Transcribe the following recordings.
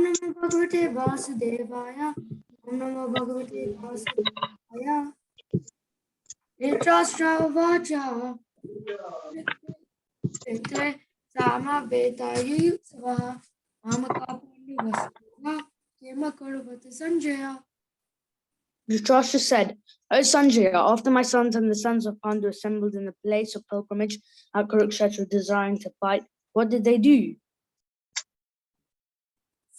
Namo Bhagavate Vasudevaya. Om Namo Bhagavate Vasudevaya. Dhritarashtravacha. Pitre Sama Vetayu Svaha. Mamaka Pandavasva. Kema Kurvata Sanjaya. Dhritarashtra said, O Sanjaya, after my sons and the sons of Pandu assembled in the place of pilgrimage at Kurukshetra desiring to fight, what did they do?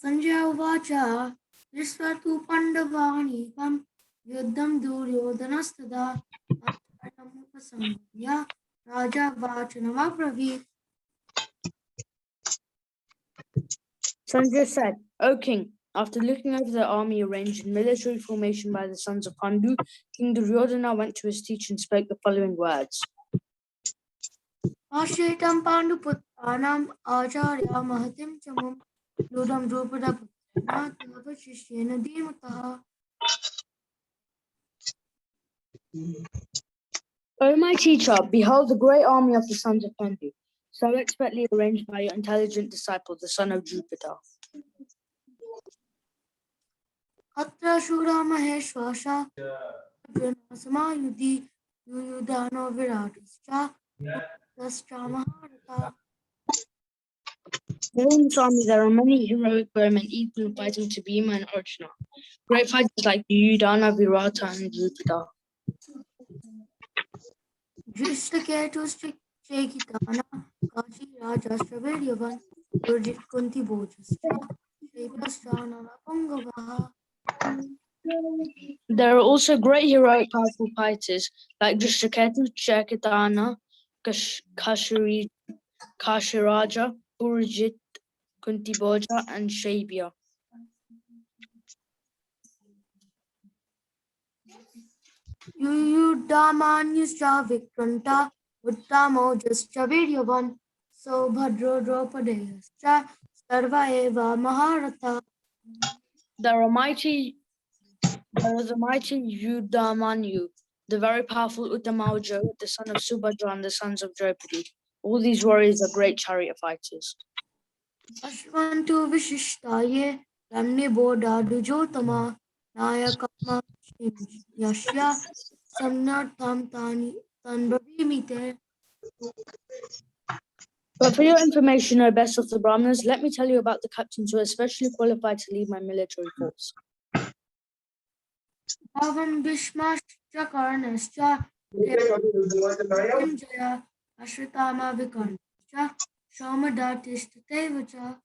Sanjaya Vacha. Visvatu Pandavanekam. Yuddham Duryodhanastada. Antaramupasambhya. Raja Vachanamabravi. Sanjaya said, O king, after looking over the army arranged in military formation by the sons of Pandu, King Duryodhana went to his teacher and spoke the following words. Ashritam Panduputtanam Acharya Mahatim Chamum Ludam Drupada Putrena Tava Shishyena Dhimataha. O my teacher, behold the great army of the sons of Pandu, so expertly arranged by your intelligent disciple, the son of Jupiter. Atra Shura Maheshwasha Samayudhi Yuyudhano Viratascha Tascha Maharata. Here in this army there are many heroic bowmen equal in fighting to Bhima and Arjuna. Great fighters like Yudhana, Virata, and Jupiter. Drishtaketus Chekitana Kashi Raja Stravedyavan Urjit Kunti Bojascha Shepascha Narapangavaha. There are also great heroic powerful fighters like Drishtaketu, Chekitana, Kashiraja, Purajit, Kuntiboja, and Shabya. Yudhamanyuscha Vikranta Uttamojascha Viryavan Sobhadro Dropadeyascha Sarva Eva Maharata. There is a mighty Yudhamanyu, the very powerful Uttamaoja, the son of Subhadra and the sons of Draupadi. All these warriors are great chariot fighters. Ashvantu Vishishtaye Ramni Boda Dujotama Nayakama Yashya Samnartham Tanbhavimite. But for your information, O best of the Brahmanas, let me tell you about the captains who are especially qualified to lead my military force. Bhavan Bhishmascha Karnascha Jaya Ashritama Vikarnascha Shamadatistatevacha.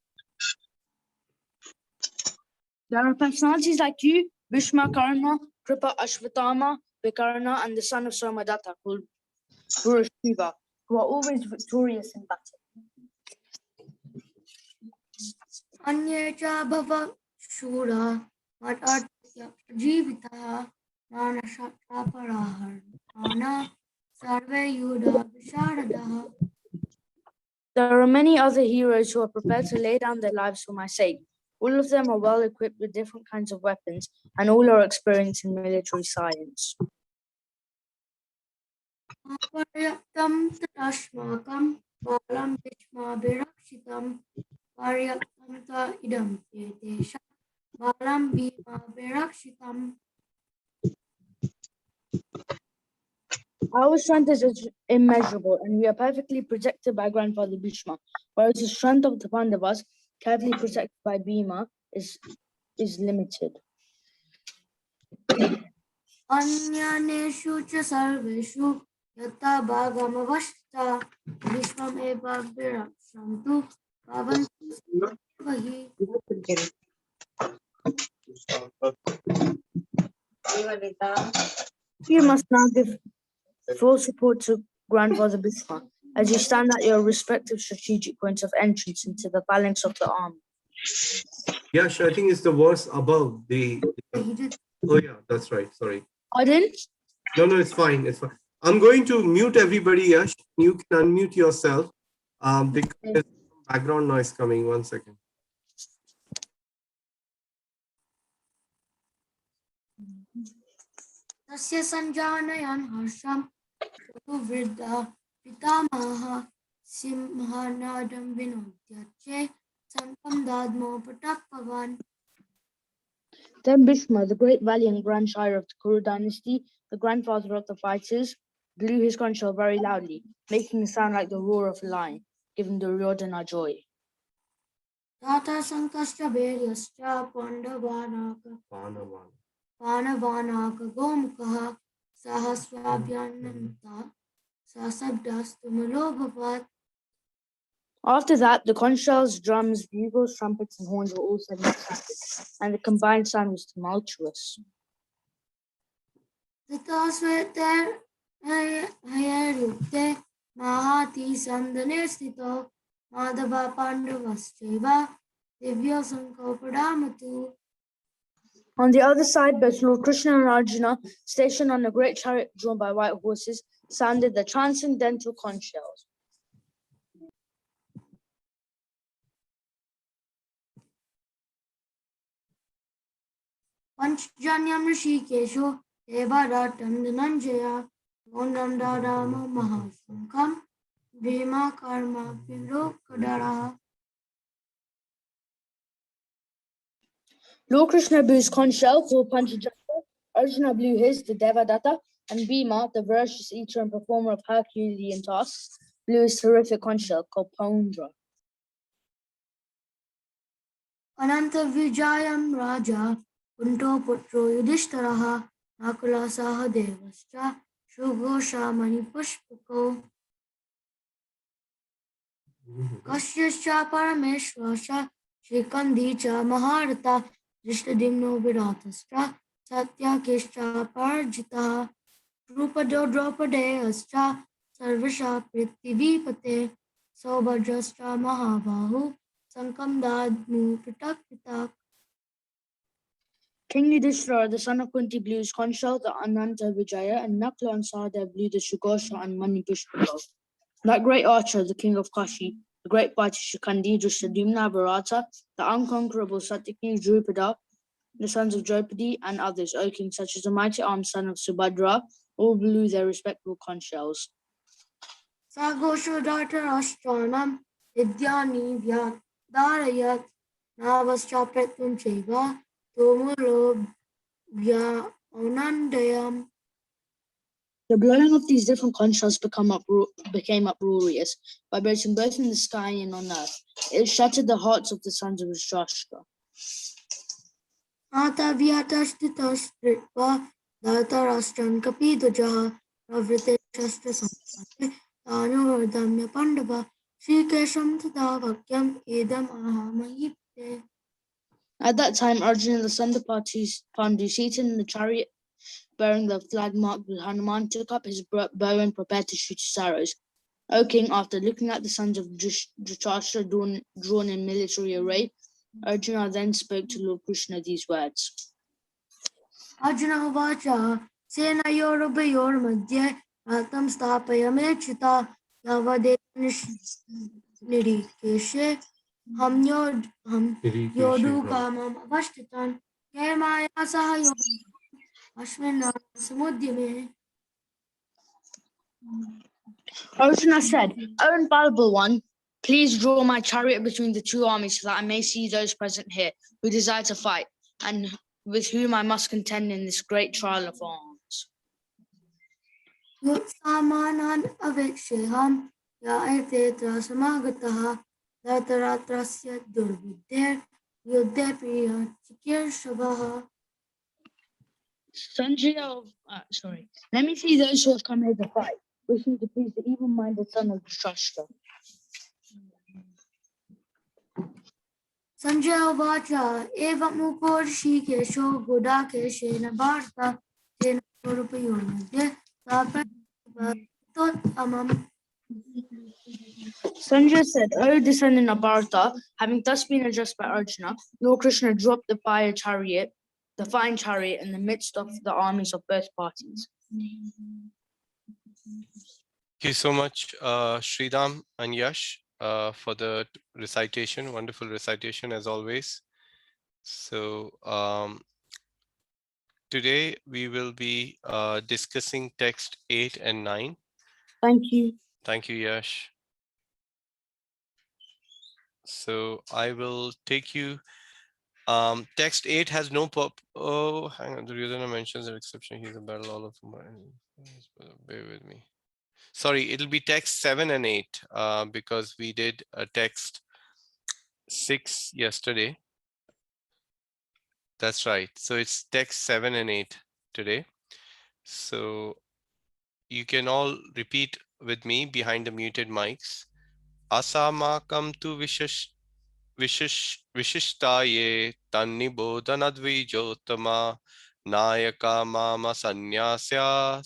There are personalities like you, Bhishma, Karna, Kripa, Ashvatthama, Vikarna, and the son of Somadatta called Purushiva, who are always victorious in battle. Anyecha Bhava Shura Matatya Jivitaha Nana Shatra Parahar Nana Sarve Yuda Visharadaha. There are many other heroes who are prepared to lay down their lives for my sake. All of them are well equipped with different kinds of weapons, and all are experienced in military science. Aparyaktam Tatashmakam Balam Bhishma Birakshitam Paryaktam Ta Idam Tetesha Balam Bhima Birakshitam. Our strength is immeasurable, and we are perfectly protected by Grandfather Bhishma, whereas the strength of the Pandavas, carefully protected by Bhima, is limited. Anyaneshu cha sarveshu yata bhagamavashta Bhishmam eva Birakshantu Pavantu Vahi. You must now give full support to Grandfather Bhishma as you stand at your respective strategic points of entrance into the phalanx of the army. Yes, I think it's the verse above the. Oh yeah, that's right. Sorry. Pardon? No, it's fine. It's fine. I'm going to mute everybody. Yash, you can unmute yourself. Because there's some background noise coming. 1 second. Tasya sanjanayan harsham Vridha Pitamaha Simhanadam Vinodyache Sankam Dadmo Patakavan. Then Bhishma, the great valiant grandsire of the Kuru dynasty, the grandfather of the fighters, blew his conch shell very loudly, making a sound like the roar of a lion, giving Duryodhana joy. Tata Sankascha Beryascha Pandavanaka Panavan. Panavanaka Gomkaha Sahaswabhyananta Sasabdastumalobavat. After that, the conch shells, drums, bugles, trumpets, and horns were all suddenly sounded, and the combined sound was tumultuous. Tatasveter Hayarukte Mahati Sandane Stito Madhava Pandavascheva Divya Sankopadamatu. On the other side, both Lord Krishna and Arjuna, stationed on a great chariot drawn by white horses, sounded the transcendental conch shells. Panchjanyam Rishikesho Devaratam Dhananjaya Gondanda Rama Mahasankam Bhima Karma Pilokadara. Lord Krishna blew his conch shell called Panchajanya, Arjuna blew his, the Devadatta, and Bhima, the voracious eater and performer of Herculean tasks, blew his terrific conch shell called Pondra. Ananta Vijayam Raja Kunto Putro Yudhistharaha Nakula Sahadevascha Shugosha Mani Pushpako Kasyascha Parameshwascha Shrikandicha Maharata Drishtadimno Viratascha Satyakescha Parjitaha Drupado Draupadeyascha Sarvasha Prithivipate Saubhadrascha Mahabahu Sankam Dadmu Pitak Pitak. King Yudhishthira, the son of Kunti, blew his conch shell, the Ananta Vijaya, and Nakula and Sahadev blew the Shugosha and Mani Pushpako. That great archer, the king of Kashi, the great fighter Shikandi, Drishtadyumna, Bharata, the unconquerable Satyaki, Drupada, the sons of Draupadi, and others, O king, such as the mighty armed son of Subhadra, all blew their respectable conch shells. Sagosho Dhartarashtanam Vidyani Vyat Dharayat Navascha Pratum Cheva Tomulo Vya Onandayam. The blowing of these different conch shells became uproarious, vibrating both in the sky and on earth. It shattered the hearts of the sons of Dhritarashtra. Ata Vyatashtitas Ritva Dhartarashtan Kapidajaha Pravrite Shastra Sampate Tanu Vardamya Pandava Shrikesham Tata Vakyam Edam Ahamayipte. At that time, Arjuna, the son of Pandu, seated in the chariot bearing the flag marked with Hanuman, took up his bow and prepared to shoot his arrows. O king, after looking at the sons of Dhritarashtra drawn in military array, Arjuna then spoke to Lord Krishna these words. Arjuna Vacha Senayorubayor Madhye Ratam Stapayamechita Yavade Nirikeshe Ham Yodu Kamam Avashtitan Kermaya Sahayo Ashwin Samudyame. Arjuna said, O infallible one, please draw my chariot between the two armies so that I may see those present here who desire to fight, and with whom I must contend in this great trial of arms. Yutsamanan Aveksheham Yaetetra Samagataha Dhartaratrasya Durvidher Yuddhapriya Chikir Shabaha. Sanjaya, let me see those who have come here to fight, wishing to please the evil-minded son of Dhritarashtra. Sanjaya Vacha Eva Mukorshi Kesho Goda Keshena Bharta Sena Purupayomadya Tot Amam. Sanjaya said, O descendant of Bharata, having thus been addressed by Arjuna, Lord Krishna dropped the fine chariot in the midst of the armies of both parties. Thank you so much, Sridham and Yash, for the recitation. Wonderful recitation as always. So today we will be discussing text 8 and 9. Thank you. Thank you, Yash. So I will take you. Text 8 has no oh, hang on. Duryodhana mentions an exception. He's a battle all of them. Bear with me. Sorry, it'll be text 7 and 8 because we did a text 6 yesterday. That's right. So it's text 7 and 8 today. So you can all repeat with me behind the muted mics. Asamakam tu vishishtaye tannibodhanadvijotama nayaka mama sanyasya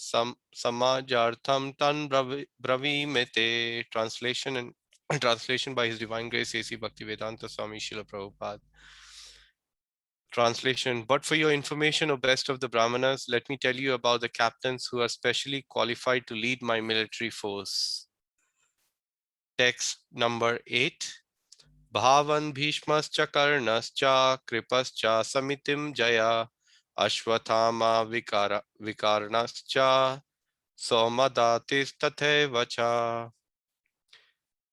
samajartham tan bravimete. Translation and translation by His Divine Grace A.C. Bhaktivedanta Swami Srila Prabhupada. Translation: but for your information, O best of the Brahmanas, let me tell you about the captains who are specially qualified to lead my military force. Text number 8. Bhavan Bhishmascha Karnascha Kripascha Samitim Jaya Ashwathama Vikarnascha Somadatis Tathevacha.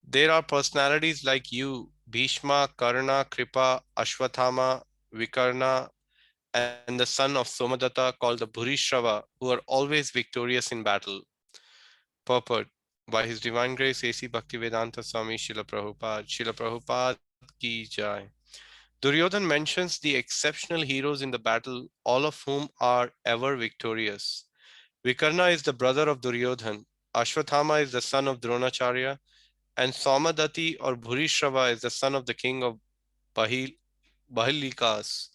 There are personalities like you, Bhishma, Karna, Kripa, Ashwathama, Vikarna, and the son of Somadatta called the Bhurishrava, who are always victorious in battle. Purport: by His Divine Grace A.C. Bhaktivedanta Swami Srila Prabhupada ki jai. Duryodhan mentions the exceptional heroes in the battle, all of whom are ever victorious. Vikarna is the brother of Duryodhan, Ashwathama is the son of Dronacharya, and Somadati or Bhurishrava is the son of the king of Bahilikas.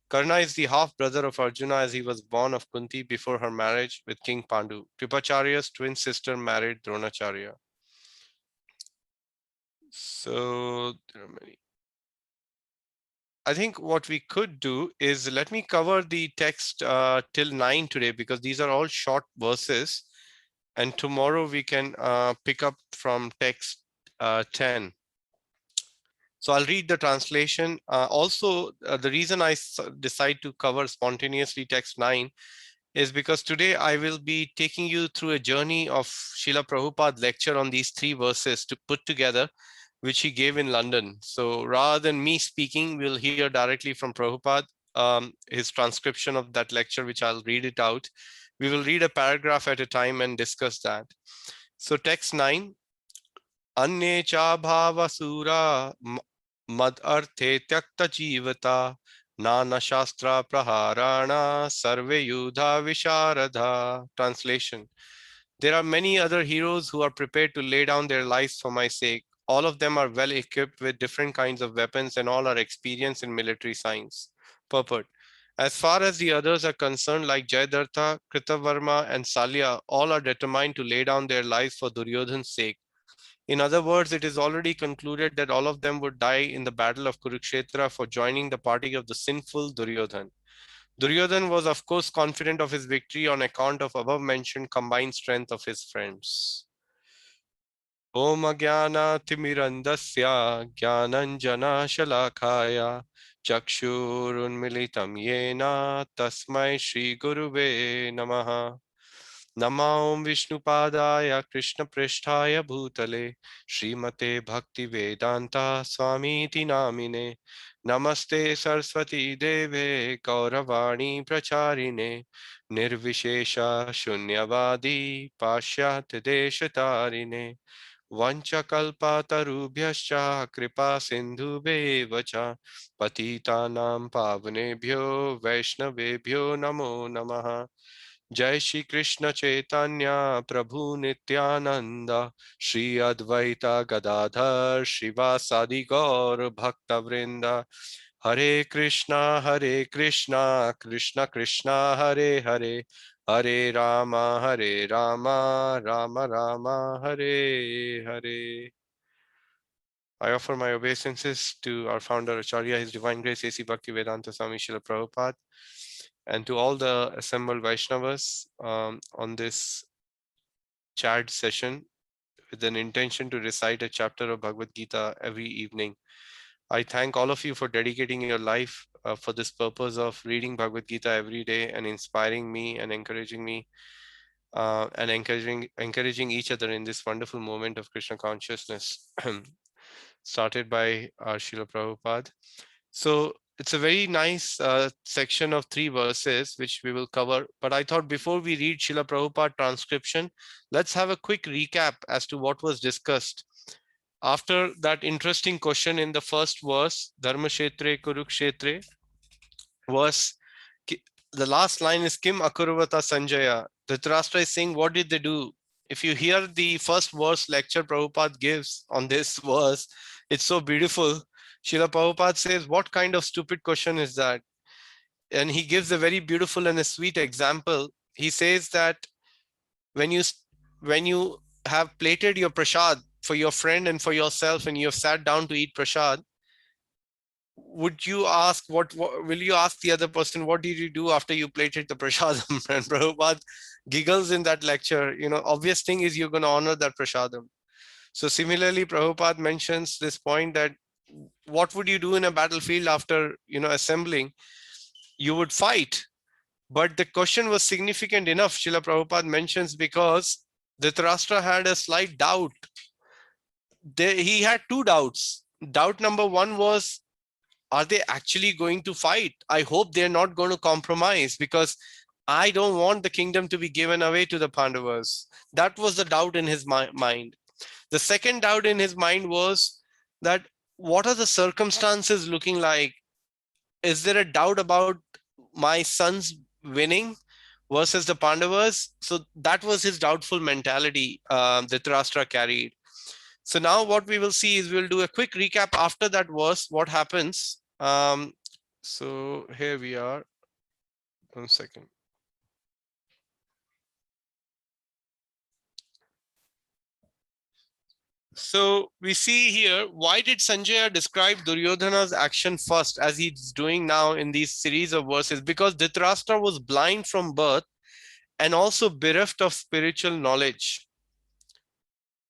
Karna is the half-brother of Arjuna as he was born of Kunti before her marriage with King Pandu. Kripacharya's twin sister married Dronacharya. So there are many. I think what we could do is let me cover the text till 9 today because these are all short verses. And tomorrow we can pick up from text 10. So I'll read the translation. Also, the reason I decide to cover spontaneously text 9 is because today I will be taking you through a journey of Srila Prabhupada's lecture on these 3 verses to put together, which he gave in London. So rather than me speaking, we'll hear directly from Prabhupada, his transcription of that lecture, which I'll read it out. We will read a paragraph at a time and discuss that. So text 9, Anye cha bhava sura mad arthe tyakta jivata Nana Shastra Praharana Sarve Yudha Visharadha. Translation: there are many other heroes who are prepared to lay down their lives for my sake. All of them are well equipped with different kinds of weapons and all are experienced in military science. Purport: as far as the others are concerned, like Jayadartha, Kritavarma, and Salya, all are determined to lay down their lives for Duryodhan's sake. In other words, it is already concluded that all of them would die in the battle of Kurukshetra for joining the party of the sinful Duryodhan. Duryodhan was of course confident of his victory on account of above mentioned combined strength of his friends. Om Agyana Timirandasya Gyananjana Shalakaya Chakshurunmilitam Yena Tasmai Shri Guruve Namaha. Namo Om Vishnupadaya Krishna Pristhaya Bhutale Srimate Bhakti Vedanta Swamiti Namine Namaste Saraswati Deve Gauravani Pracharine Nirvishesha Shunyavadi Pashyat Deshatarine Vanchakalpatarubhyascha Kripa Sindhubheva cha Patitanam Pavanebhyo Vaishnavebhyo Namo Namaha. Jai Shri Krishna Chaitanya Prabhu Nityananda Shri Advaita Gadadhar Shivasadi Gaur Bhakta Vrinda Hare Krishna Krishna Krishna Hare Hare Hare Rama Rama Rama Hare Hare. I offer my obeisances to our founder Acharya, His Divine Grace A.C. Bhaktivedanta Swami Srila Prabhupada, and to all the assembled Vaishnavas on this chat session with an intention to recite a chapter of Bhagavad Gita every evening. I thank all of you for dedicating your life for this purpose of reading Bhagavad Gita every day and inspiring me and encouraging me and encouraging each other in this wonderful moment of Krishna consciousness. started by our Srila Prabhupada. So it's a very nice section of 3 verses, which we will cover. But I thought before we read Srila Prabhupada transcription, let's have a quick recap as to what was discussed. After that interesting question in the first verse, Dharma Kshetre Kurukshetre, verse, the last line is Kim Akurvata Sanjaya. Dhritarashtra is saying, what did they do? If you hear the first verse lecture Prabhupada gives on this verse, it's so beautiful. Srila Prabhupada says, what kind of stupid question is that? And he gives a very beautiful and a sweet example. He says that when you have plated your prasad for your friend and for yourself, and you have sat down to eat prasad, would you ask what will you ask the other person, what did you do after you plated the prasadam? And Prabhupada giggles in that lecture. Obvious thing is you're going to honor that prasadam. So similarly, Prabhupada mentions this point that what would you do in a battlefield after assembling? You would fight. But the question was significant enough, Srila Prabhupada mentions, because Dhritarashtra had a slight doubt. He had 2 doubts. Doubt number 1 was, are they actually going to fight? I hope they're not going to compromise, because I don't want the kingdom to be given away to the Pandavas. That was the doubt in his mind. The second doubt in his mind was that what are the circumstances looking like? Is there a doubt about my sons winning versus the Pandavas? So that was his doubtful mentality Dhritarashtra carried. So now what we will see is we'll do a quick recap after that verse, what happens. So here we are. 1 second. So we see here, why did Sanjaya describe Duryodhana's action first, as he's doing now in these series of verses? Because Dhritarashtra was blind from birth and also bereft of spiritual knowledge.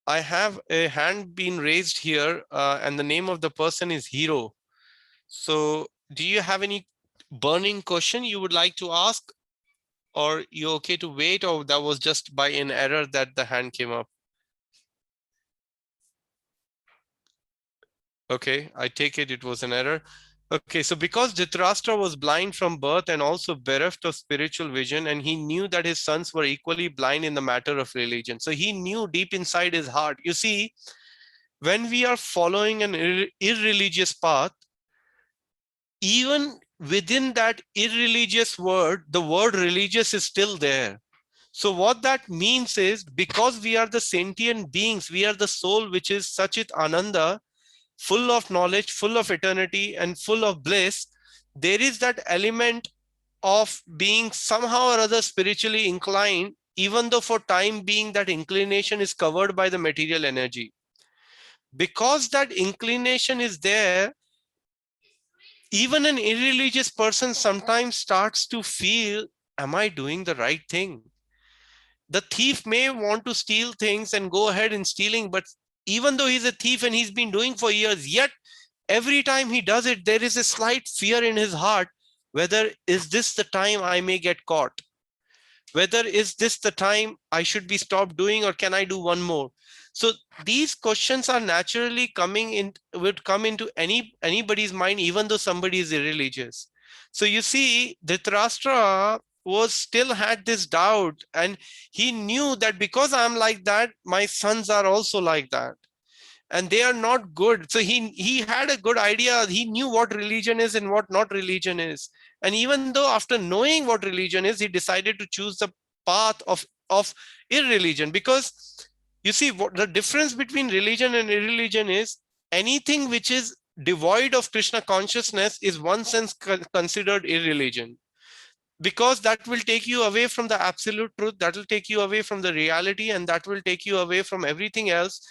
I have a hand being raised here, and the name of the person is Hero. So do you have any burning question you would like to ask? Or you okay to wait, or that was just by an error that the hand came up? Okay, I take it was an error. Okay, so because Dhritarashtra was blind from birth and also bereft of spiritual vision, and he knew that his sons were equally blind in the matter of religion. So he knew deep inside his heart. You see, when we are following an irreligious path, even within that irreligious word, the word religious is still there. So what that means is, because we are the sentient beings, we are the soul which is Sachit Ananda, full of knowledge, full of eternity, and full of bliss, there is that element of being somehow or other spiritually inclined, even though for time being that inclination is covered by the material energy. Because that inclination is there, even an irreligious person sometimes starts to feel, am I doing the right thing? The thief may want to steal things and go ahead in stealing, but even though he's a thief and he's been doing for years, yet every time he does it, there is a slight fear in his heart, whether is this the time I may get caught? Whether is this the time I should be stopped doing, or can I do one more? So these questions are naturally would come into anybody's mind, even though somebody is irreligious. So you see, Dhritarashtra still had this doubt, and he knew that because I'm like that, my sons are also like that, and they are not good. So he had a good idea. He knew what religion is and what not religion is. And even though after knowing what religion is, he decided to choose the path of irreligion. Because you see, what the difference between religion and irreligion is, anything which is devoid of Krishna consciousness is one sense considered irreligion, because that will take you away from the absolute truth, that will take you away from the reality, and that will take you away from everything else,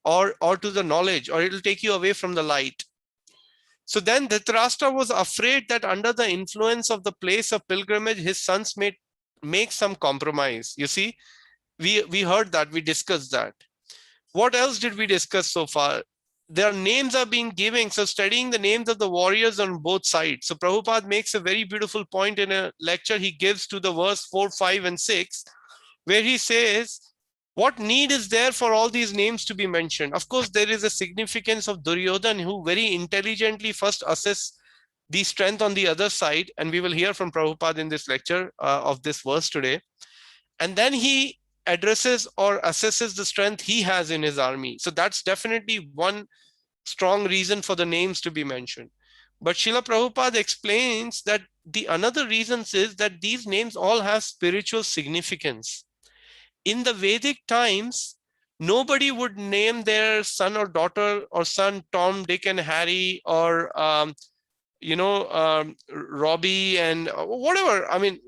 or to the knowledge, or it will take you away from the light. So then Dhritarashtra was afraid that under the influence of the place of pilgrimage, his sons may make some compromise. You see, we heard that, we discussed that. What else did we discuss so far? Their names are being given. So studying the names of the warriors on both sides. So Prabhupada makes a very beautiful point in a lecture he gives to the verse 4, 5, and 6, where he says What need is there for all these names to be mentioned? Of course, there is a significance of Duryodhan, who very intelligently first assess the strength on the other side. And we will hear from Prabhupada in this lecture of this verse today. And then he addresses or assesses the strength he has in his army. So that's definitely one strong reason for the names to be mentioned. But Srila Prabhupada explains that the another reasons is that these names all have spiritual significance. In the Vedic times, nobody would name their son or daughter or son Tom, Dick, and Harry, or Robbie and whatever. I mean,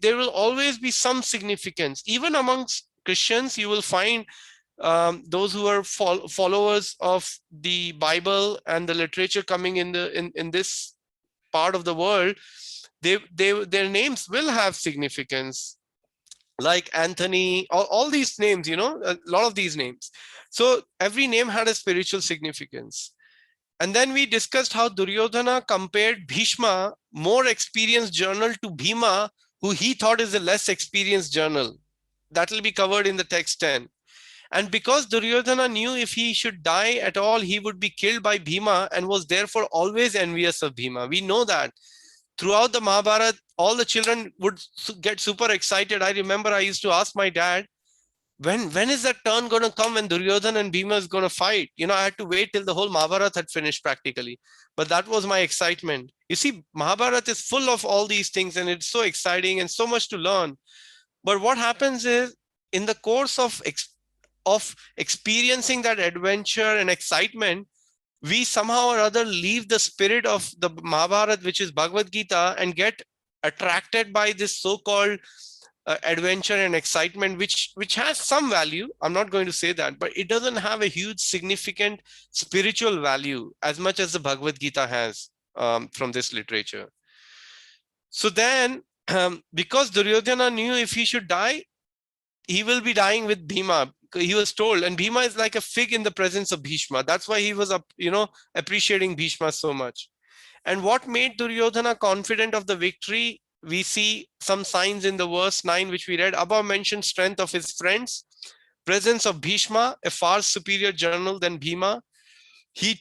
there will always be some significance. Even amongst Christians, you will find those who are followers of the Bible and the literature coming in this part of the world, their names will have significance, like Anthony, all these names, a lot of these names. So every name had a spiritual significance. And then we discussed how Duryodhana compared Bhishma, more experienced general, to Bhima, who he thought is a less experienced general. That will be covered in the text 10. And because Duryodhana knew if he should die at all, he would be killed by Bhima, and was therefore always envious of Bhima. We know that. Throughout the Mahabharata, all the children would get super excited. I remember I used to ask my dad, when is that turn going to come when Duryodhana and Bhima is going to fight? I had to wait till the whole Mahabharata had finished practically. But that was my excitement. You see, Mahabharata is full of all these things, and it's so exciting and so much to learn. But what happens is, in the course of experiencing that adventure and excitement, we somehow or other leave the spirit of the Mahabharata, which is Bhagavad Gita, and get attracted by this so-called adventure and excitement, which has some value. I'm not going to say that, but it doesn't have a huge significant spiritual value as much as the Bhagavad Gita has from this literature. So then, because Duryodhana knew if he should die, he will be dying with Bhima. He was told, and Bhima is like a fig in the presence of Bhishma. That's why he was appreciating Bhishma so much. And what made Duryodhana confident of the victory? We see some signs in the verse 9, which we read above, mentioned strength of his friends, presence of Bhishma, a far superior general than Bhima. He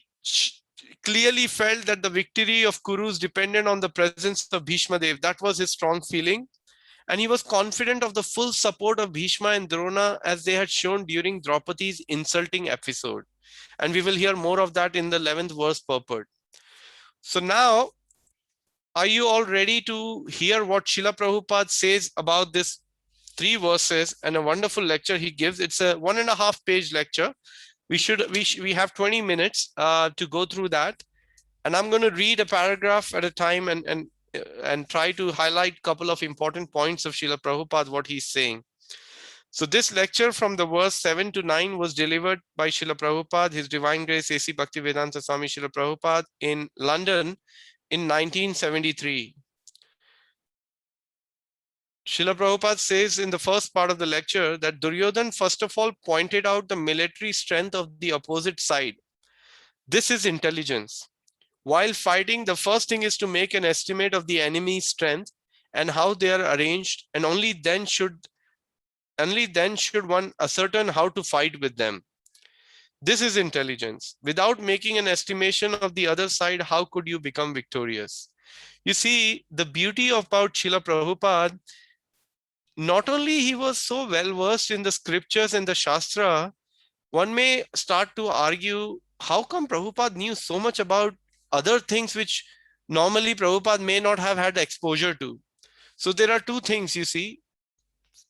clearly felt that the victory of Kurus depended on the presence of Bhishma Dev. That was his strong feeling. And he was confident of the full support of Bhishma and Drona, as they had shown during Draupadi's insulting episode. And we will hear more of that in the 11th verse purport. So now, are you all ready to hear what Srila Prabhupada says about this 3 verses and a wonderful lecture he gives? It's a 1.5 page lecture. We have 20 minutes to go through that. And I'm going to read a paragraph at a time and try to highlight a couple of important points of Srila Prabhupada, what he's saying. So this lecture from the verse 7 to 9 was delivered by Srila Prabhupada, His Divine Grace A.C. Bhaktivedanta Swami Srila Prabhupada in London in 1973. Srila Prabhupada says in the first part of the lecture that Duryodhan first of all pointed out the military strength of the opposite side. This is intelligence. While fighting, the first thing is to make an estimate of the enemy's strength and how they are arranged, and only then should one ascertain how to fight with them. This is intelligence. Without making an estimation of the other side, how could you become victorious? You see, the beauty about Srila Prabhupada, not only he was so well versed in the scriptures and the Shastra, one may start to argue, how come Prabhupada knew so much about other things which normally Prabhupada may not have had exposure to? So there are 2 things, you see.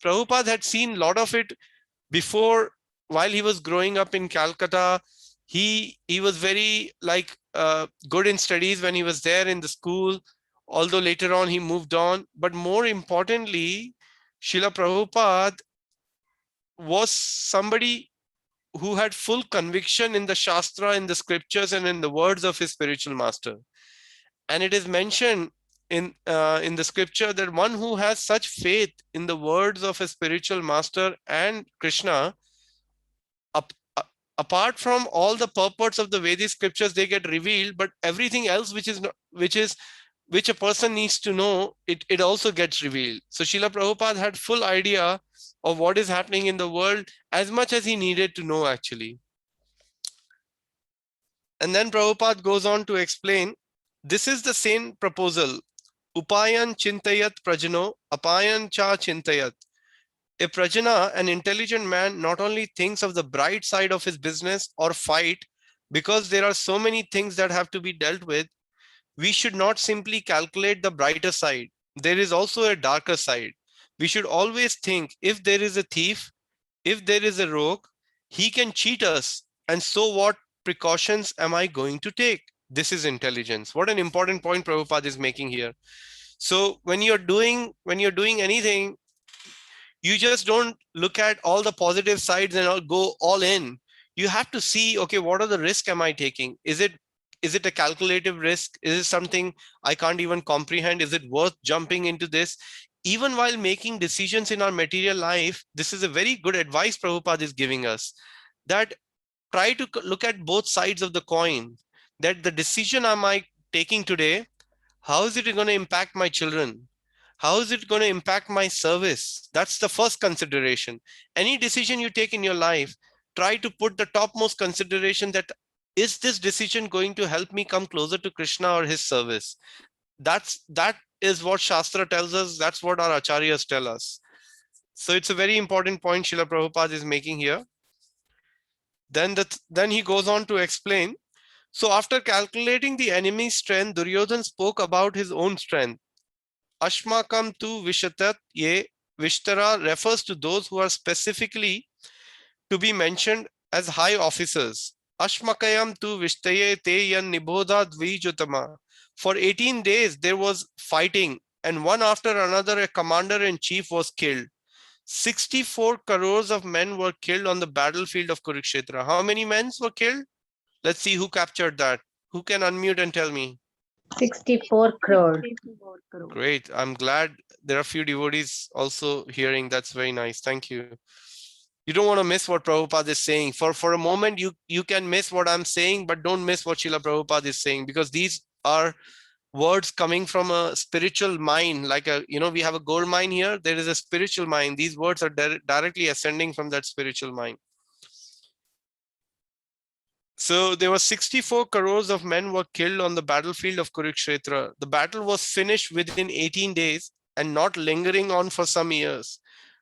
Prabhupada had seen a lot of it before. While he was growing up in Calcutta, he was very good in studies when he was there in the school, although later on he moved on. But more importantly, Srila Prabhupada was somebody who had full conviction in the Shastra, in the scriptures, and in the words of his spiritual master. And it is mentioned in the scripture that one who has such faith in the words of a spiritual master and Krishna, apart from all the purports of the Vedic scriptures, they get revealed, but everything else which is which a person needs to know, it also gets revealed. So Srila Prabhupada had full idea of what is happening in the world as much as he needed to know actually. And then Prabhupada goes on to explain, this is the same proposal. Upayan chintayat prajano, apayan cha chintayat. A prajana, an intelligent man, not only thinks of the bright side of his business or fight, because there are so many things that have to be dealt with, we should not simply calculate the brighter side. There is also a darker side. We should always think, if there is a thief, if there is a rogue, he can cheat us. And so what precautions am I going to take? This is intelligence. What an important point Prabhupada is making here. So when you're doing anything, you just don't look at all the positive sides and go all in. You have to see, okay, what are the risks am I taking? Is it a calculative risk? Is it something I can't even comprehend? Is it worth jumping into this? Even while making decisions in our material life, this is a very good advice Prabhupada is giving us, that try to look at both sides of the coin, that the decision am I taking today, how is it going to impact my children? How is it going to impact my service? That's the first consideration. Any decision you take in your life, try to put the topmost consideration, that is this decision going to help me come closer to Krishna or his service? That is what Shastra tells us. That's what our acharyas tell us. So it's a very important point Srila Prabhupada is making here. Then he goes on to explain. So after calculating the enemy's strength, Duryodhan spoke about his own strength. Ashmakam tu vishatat ye vishtara refers to those who are specifically to be mentioned as high officers. Ashmakayam tu vishtaye te yan nibodha dvijutama. For 18 days there was fighting, and one after another a commander-in-chief was killed. 64 crores of men were killed on the battlefield of Kurukshetra. How many men were killed? Let's see who captured that. Who can unmute and tell me? 64 crore. Great. I'm glad there are a few devotees also hearing. That's very nice. Thank you. You don't want to miss what Prabhupada is saying. For a moment, you can miss what I'm saying, but don't miss what Srila Prabhupada is saying, because these are words coming from a spiritual mind. Like we have a gold mine here. There is a spiritual mine. These words are directly ascending from that spiritual mind. So there were 64 crores of men were killed on the battlefield of Kurukshetra. The battle was finished within 18 days and not lingering on for some years.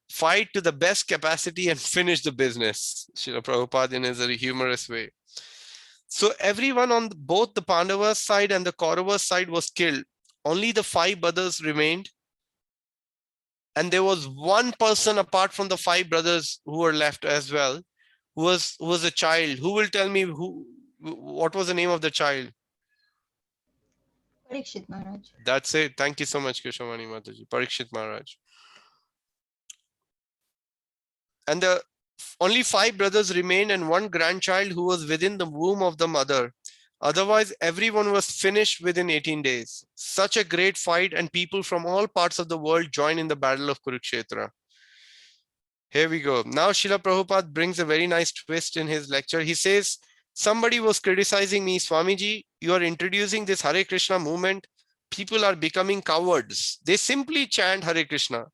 Fight to the best capacity and finish the business. Srila Prabhupada in a humorous way. So everyone on both the Pandavas side and the Kauravas side was killed. Only the 5 brothers remained. And there was one person apart from the 5 brothers who were left as well, who was a child. Who will tell me what was the name of the child? Parikshit Maharaj. That's it. Thank you so much, Krishamani Mataji. Parikshit Maharaj. And the only 5 brothers remained and one grandchild who was within the womb of the mother. Otherwise, everyone was finished within 18 days. Such a great fight, and people from all parts of the world joined in the battle of Kurukshetra. Here we go. Now Srila Prabhupada brings a very nice twist in his lecture. He says, somebody was criticizing me, Swamiji, you are introducing this Hare Krishna movement. People are becoming cowards. They simply chant Hare Krishna.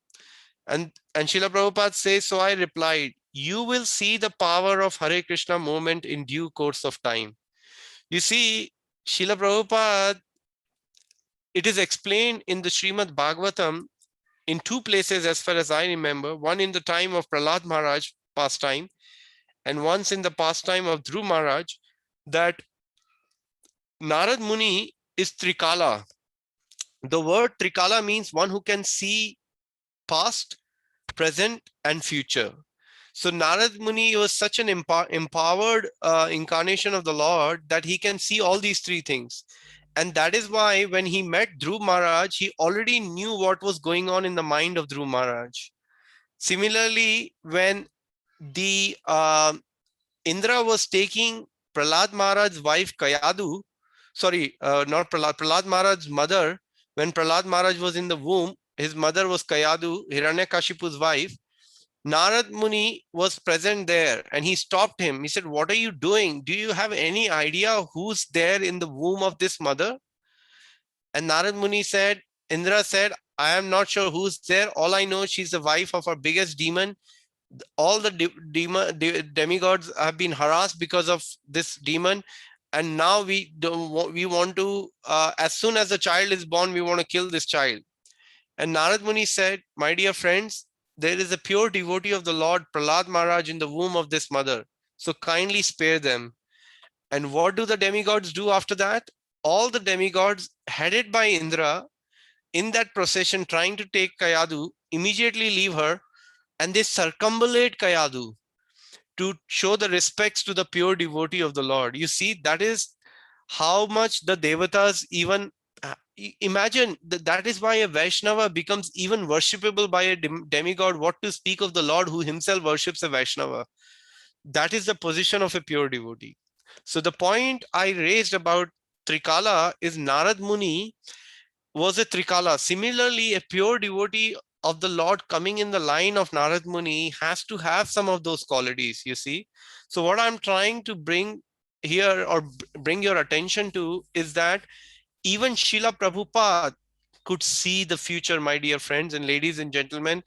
And Srila Prabhupada says, so I replied, you will see the power of Hare Krishna movement in due course of time. You see, Srila Prabhupada, it is explained in the Srimad Bhagavatam in 2 places as far as I remember, one in the time of Prahlad Maharaj pastime and once in the pastime of Dhruv Maharaj, that Narad Muni is Trikala. The word Trikala means one who can see past, present and future. So Narad Muni was such an empowered incarnation of the Lord that he can see all these 3 things. And that is why when he met Dhruv Maharaj, he already knew what was going on in the mind of Dhruv Maharaj. Similarly, when the Indra was taking Prahlad Maharaj's wife Kayadu, not Prahlad Maharaj's mother, when Prahlad Maharaj was in the womb, his mother was Kayadu, Hiranyakashipu's wife. Narad Muni was present there and he stopped him. He said, what are you doing? Do you have any idea who's there in the womb of this mother? And Narad Muni said, Indra said, I am not sure who's there. All I know, she's the wife of our biggest demon. All the demigods have been harassed because of this demon. And now we want to, as soon as the child is born, we want to kill this child. And Narad Muni said, my dear friends, there is a pure devotee of the Lord, Prahlad Maharaj, in the womb of this mother. So kindly spare them. And what do the demigods do after that? All the demigods headed by Indra in that procession trying to take Kayadu immediately leave her, and they circumambulate Kayadu to show the respects to the pure devotee of the Lord. You see, that is how much the Devatas even imagine that is why a Vaishnava becomes even worshipable by a demigod. What to speak of the Lord who himself worships a Vaishnava? That is the position of a pure devotee. So the point I raised about Trikala is Narad Muni was a Trikala. Similarly, a pure devotee of the Lord coming in the line of Narad Muni has to have some of those qualities, you see. So what I'm trying to bring here or bring your attention to is that even Srila Prabhupada could see the future, my dear friends and ladies and gentlemen.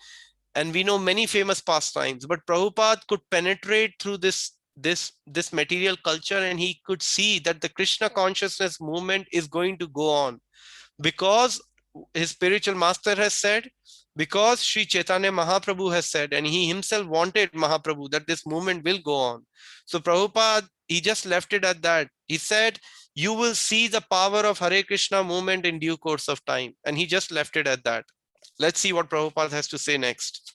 And we know many famous pastimes, but Prabhupada could penetrate through this material culture, and he could see that the Krishna consciousness movement is going to go on because his spiritual master has said, because Sri Chaitanya Mahaprabhu has said, and he himself wanted Mahaprabhu that this movement will go on. So Prabhupada, he just left it at that. He said, you will see the power of Hare Krishna movement in due course of time. And he just left it at that. Let's see what Prabhupada has to say next.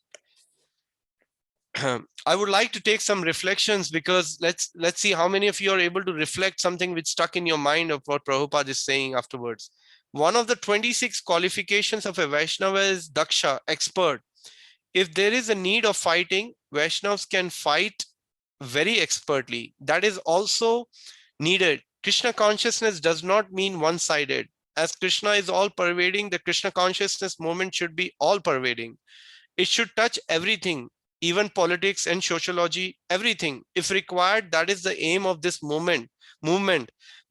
I would like to take some reflections because let's see how many of you are able to reflect something which stuck in your mind of what Prabhupada is saying afterwards. One of the 26 qualifications of a Vaishnava is Daksha, expert. If there is a need of fighting, Vaishnavas can fight very expertly. That is also needed. Krishna consciousness does not mean one-sided. As Krishna is all-pervading, the Krishna consciousness movement should be all-pervading. It should touch everything, even politics and sociology, everything. If required, that is the aim of this movement.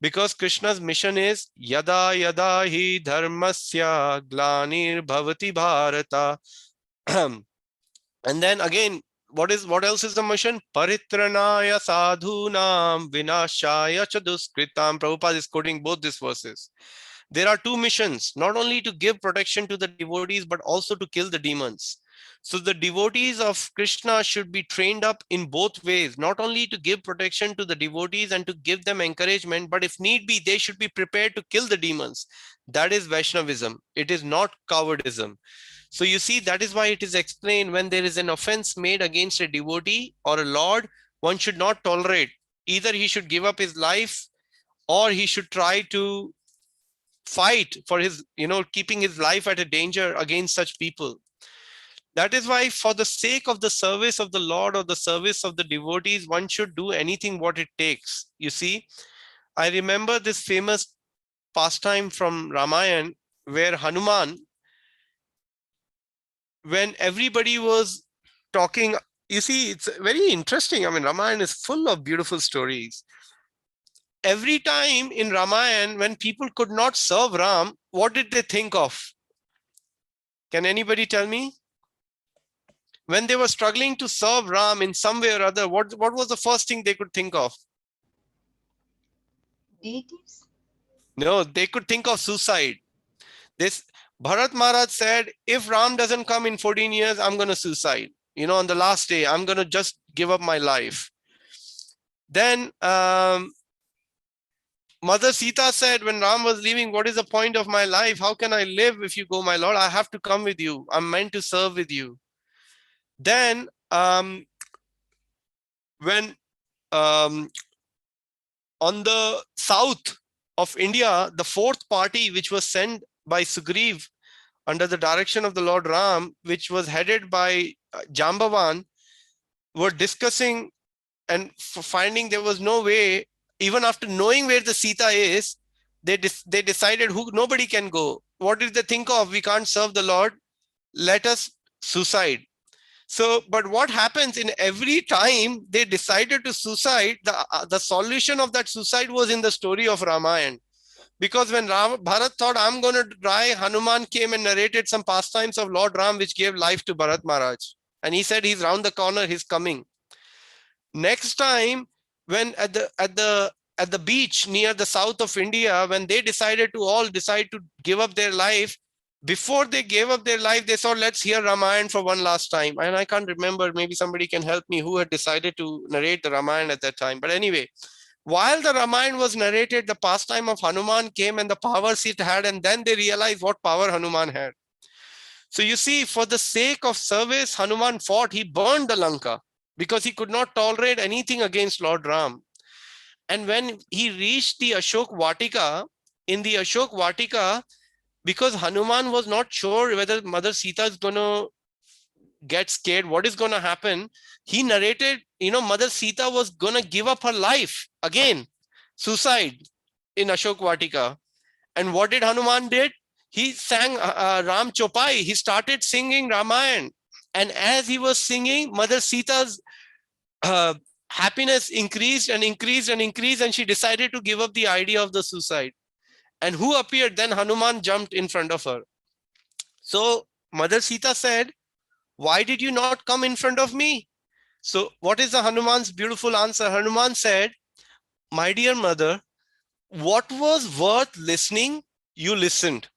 Because Krishna's mission is Yada Yada Hi Dharmasya Glanir Bhavati Bharata. And then again, what else is the mission? Paritranaya sadhunam vinashaya chaduskritam. Prabhupada is quoting both these verses. There are two missions, not only to give protection to the devotees, but also to kill the demons. So the devotees of Krishna should be trained up in both ways, not only to give protection to the devotees and to give them encouragement, but if need be, they should be prepared to kill the demons. That is Vaishnavism. It is not cowardism. So you see, that is why it is explained when there is an offense made against a devotee or a lord, one should not tolerate. Either he should give up his life or he should try to fight for his, keeping his life at a danger against such people. That is why for the sake of the service of the Lord or the service of the devotees, one should do anything what it takes. You see, I remember this famous pastime from Ramayana where Hanuman, when everybody was talking, you see, it's very interesting. I mean, Ramayana is full of beautiful stories. Every time in Ramayana, when people could not serve Ram, what did they think of? Can anybody tell me? When they were struggling to serve Ram in some way or other, what was the first thing they could think of? Deities? No, they could think of suicide. This Bharat Maharaj said, if Ram doesn't come in 14 years, I'm going to suicide. On the last day, I'm going to just give up my life. Then Mother Sita said, when Ram was leaving, what is the point of my life? How can I live if you go, my Lord? I have to come with you. I'm meant to serve with you. Then when on the south of India, the fourth party, which was sent by Sugriv under the direction of the Lord Ram, which was headed by Jambavan, were discussing and finding there was no way, even after knowing where the Sita is, they decided nobody can go. What did they think of? We can't serve the Lord. Let us suicide. So, but what happens in every time they decided to suicide, the solution of that suicide was in the story of Ramayana. Because when Bharat thought, I'm going to die, Hanuman came and narrated some pastimes of Lord Ram, which gave life to Bharat Maharaj. And he said, he's round the corner, he's coming. Next time, when at the beach near the south of India, when they decide to give up their life, before they gave up their life, they thought, let's hear Ramayana for one last time. And I can't remember, maybe somebody can help me, who had decided to narrate the Ramayana at that time. But anyway, while the Ramayana was narrated, the pastime of Hanuman came and the powers it had, and then they realized what power Hanuman had. So you see, for the sake of service, Hanuman fought. He burned the Lanka because he could not tolerate anything against Lord Ram. And when he reached the Ashok Vatika, in the Ashok Vatika, because Hanuman was not sure whether Mother Sita is going to get scared, what is going to happen, he narrated, Mother Sita was going to give up her life again, suicide in Ashok Vatika. And what did Hanuman did? He sang Ram Chopai. He started singing Ramayana. And as he was singing, Mother Sita's happiness increased and increased and increased, and she decided to give up the idea of the suicide. And who appeared? Then Hanuman jumped in front of her. So Mother Sita said, why did you not come in front of me? So what is the Hanuman's beautiful answer? Hanuman said, my dear mother, what was worth listening, you listened.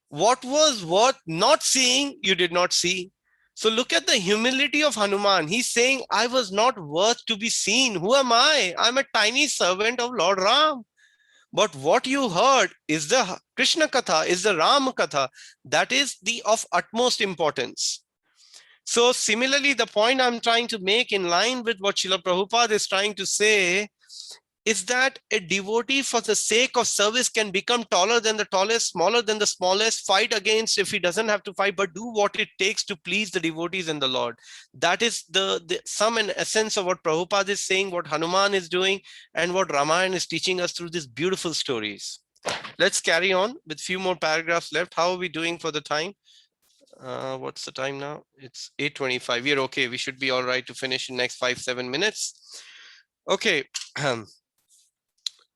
What was worth not seeing, you did not see. So look at the humility of Hanuman. He's saying, I was not worth to be seen. Who am I? I'm a tiny servant of Lord Ram. But what you heard is the Krishna Katha, is the Ram Katha. That is the of utmost importance. So similarly, the point I'm trying to make in line with what Srila Prabhupada is trying to say is that a devotee for the sake of service can become taller than the tallest, smaller than the smallest, fight against if he doesn't have to fight, but do what it takes to please the devotees and the Lord. That is the sum and essence of what Prabhupada is saying, what Hanuman is doing, and what Ramayana is teaching us through these beautiful stories. Let's carry on with a few more paragraphs left. How are we doing for the time? What's the time now? It's 8:25. We're okay. We should be all right to finish in next 5-7 minutes. Okay.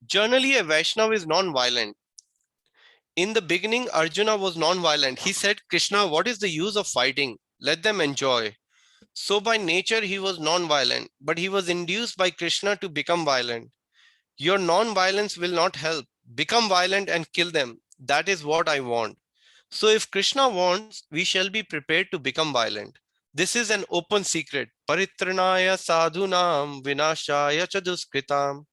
Generally, a Vaishnava is non-violent. In the beginning, Arjuna was non-violent. He said, Krishna, what is the use of fighting? Let them enjoy. So by nature, he was non-violent, but he was induced by Krishna to become violent. Your non-violence will not help. Become violent and kill them. That is what I want. So if Krishna wants, we shall be prepared to become violent. This is an open secret. Paritranaya sadhunam vinashaya chaduskritam.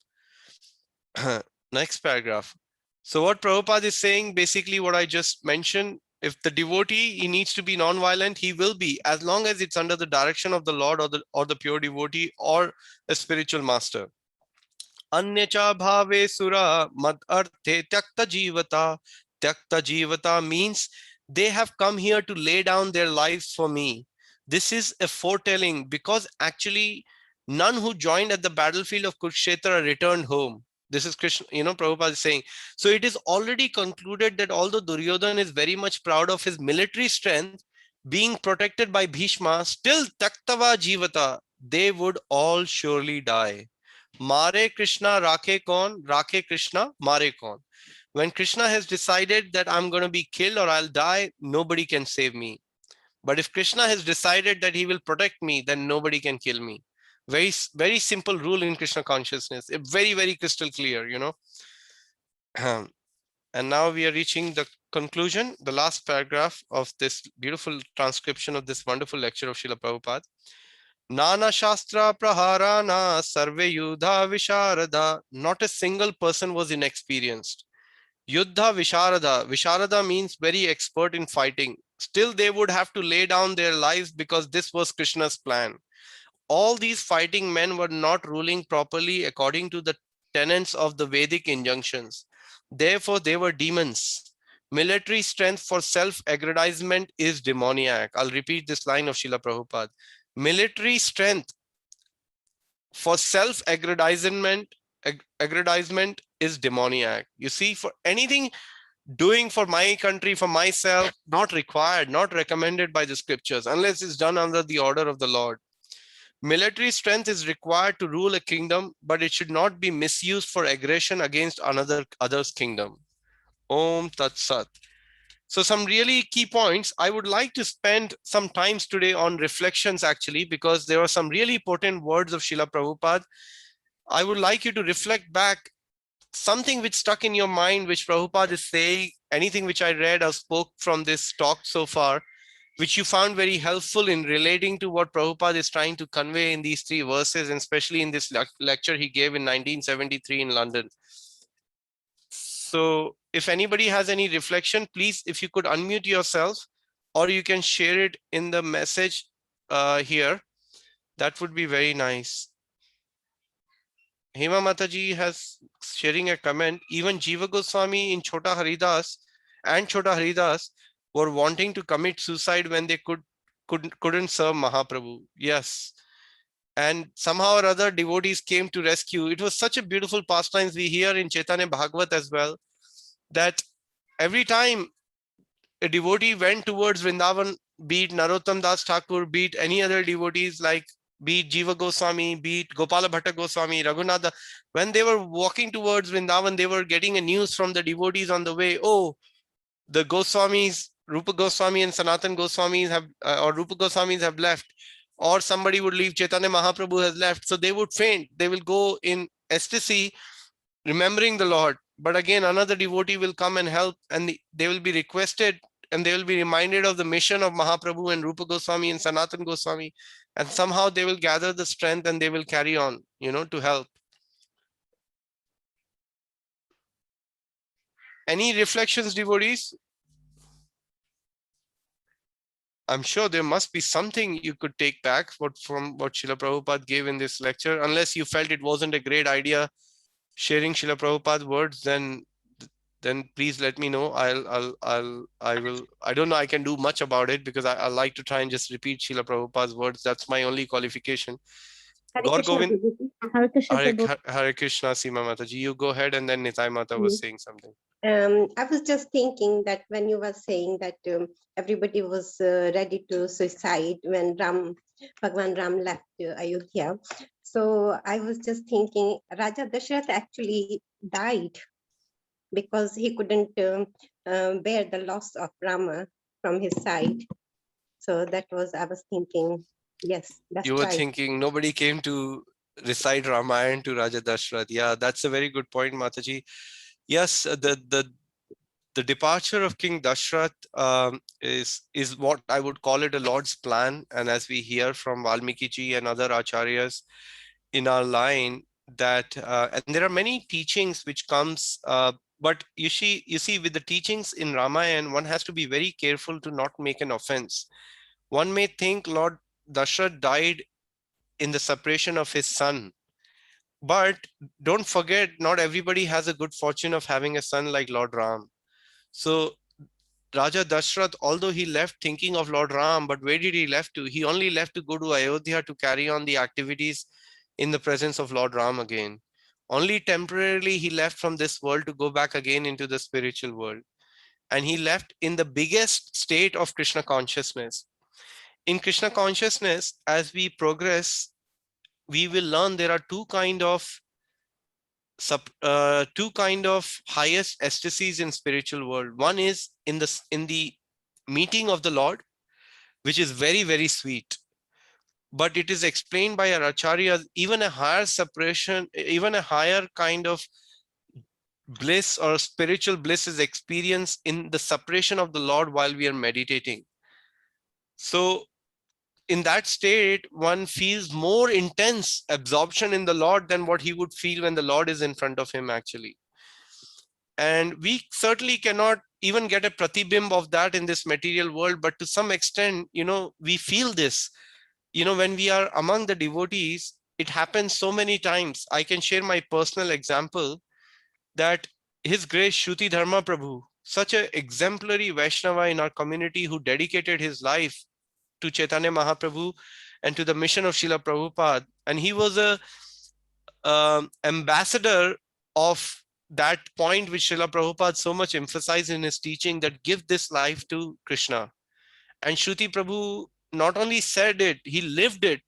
Next paragraph. So what Prabhupada is saying, basically what I just mentioned, if the devotee, he needs to be non-violent, he will be, as long as it's under the direction of the Lord or the pure devotee or a spiritual master. Anyacha bhave sura mad arte tyakta jivata. Tyakta jivata means they have come here to lay down their lives for me. This is a foretelling, because actually none who joined at the battlefield of Kurukshetra returned home. This is Krishna, Prabhupada is saying. So it is already concluded that although Duryodhana is very much proud of his military strength, being protected by Bhishma, still Taktava Jivata, they would all surely die. Mare Krishna Rakhe Kaun, Rakhe Krishna Mare Kaun. When Krishna has decided that I'm going to be killed or I'll die, nobody can save me. But if Krishna has decided that he will protect me, then nobody can kill me. Very, very simple rule in Krishna consciousness. Very, very crystal clear, And now we are reaching the conclusion, the last paragraph of this beautiful transcription of this wonderful lecture of Srila Prabhupada. Nana Shastra Praharana Sarve Yuddha Visharada. Not a single person was inexperienced. Yuddha Visharada. Visharada means very expert in fighting. Still, they would have to lay down their lives because this was Krishna's plan. All these fighting men were not ruling properly according to the tenets of the Vedic injunctions. Therefore, they were demons. Military strength for self-aggrandizement is demoniac. I'll repeat this line of Srila Prabhupada. Military strength for self-aggrandizement is demoniac. You see, for anything doing for my country, for myself, not required, not recommended by the scriptures, unless it's done under the order of the Lord. Military strength is required to rule a kingdom, but it should not be misused for aggression against other's kingdom. Om Tat Sat. So some really key points. I would like to spend some times today on reflections actually, because there are some really potent words of Srila Prabhupada. I would like you to reflect back something which stuck in your mind, which Prabhupada is saying, anything which I read or spoke from this talk so far, which you found very helpful in relating to what Prabhupada is trying to convey in these 3 verses, and especially in this lecture he gave in 1973 in London. So if anybody has any reflection, please, if you could unmute yourself, or you can share it in the message here, that would be very nice. Hema Mataji has sharing a comment. Even Jiva Goswami in Chota Haridas and Chota Haridas were wanting to commit suicide when they couldn't serve Mahaprabhu. Yes. And somehow or other devotees came to rescue. It was such a beautiful pastimes we hear in Chaitanya Bhagavat as well, that every time a devotee went towards Vrindavan, be it Narottam Das Thakur, be it any other devotees like be it Jiva Goswami, be it Gopala Bhatta Goswami, Raghunatha, when they were walking towards Vrindavan, they were getting a news from the devotees on the way, oh, the Goswamis, Rupa Goswami and Sanatan Goswamis have, or Rupa Goswamis have left, or somebody would leave, Chaitanya Mahaprabhu has left. So they would faint. They will go in ecstasy, remembering the Lord. But again, another devotee will come and help, and they will be requested, and they will be reminded of the mission of Mahaprabhu and Rupa Goswami and Sanatan Goswami. And somehow they will gather the strength and they will carry on, to help. Any reflections, devotees? I'm sure there must be something you could take back from what Srila Prabhupada gave in this lecture. Unless you felt it wasn't a great idea sharing Srila Prabhupada's words, then please let me know. I don't know I can do much about it, because I like to try and just repeat Srila Prabhupada's words. That's my only qualification. Gaur Govind, Hare Krishna, Prabhu. Hare Krishna, Seema Mataji. You go ahead, and then Nitai Mata was saying something. I was just thinking that when you were saying that everybody was ready to suicide when Bhagwan Ram left Ayodhya. So I was just thinking Raja Dashrath actually died because he couldn't bear the loss of Rama from his side. So that was, I was thinking, yes, that's You were right. thinking nobody came to recite Ramayana to Raja Dashrath. Yeah, that's a very good point, Mataji. Yes, the departure of King Dashrath is what I would call it a Lord's plan. And as we hear from Valmiki ji and other acharyas in our line, that and there are many teachings which comes, but you see with the teachings in Ramayana, one has to be very careful to not make an offense. One may think Lord Dashrath died in the separation of his son, but don't forget, not everybody has a good fortune of having a son like Lord Ram. So Raja Dashrath, although he left thinking of Lord Ram, but where did he left to? He only left to go to Ayodhya to carry on the activities in the presence of Lord Ram again. Only temporarily he left from this world to go back again into the spiritual world. And he left in the biggest state of Krishna consciousness. In Krishna consciousness, as we progress, we will learn there are two kind of highest ecstasies in spiritual world. One is in the meeting of the Lord, which is very, very sweet. But it is explained by our acharyas, even a higher separation, even a higher kind of bliss or spiritual bliss is experienced in the separation of the Lord while we are meditating. So in that state, one feels more intense absorption in the Lord than what he would feel when the Lord is in front of him actually. And we certainly cannot even get a pratibimb of that in this material world, but to some extent, we feel this. When we are among the devotees, it happens so many times. I can share my personal example that His Grace Shruti Dharma Prabhu, such an exemplary Vaishnava in our community who dedicated his life to Chaitanya Mahaprabhu and to the mission of Srila Prabhupada. And he was a ambassador of that point which Srila Prabhupada so much emphasized in his teaching, that give this life to Krishna. And Shruti Prabhu not only said it, he lived it.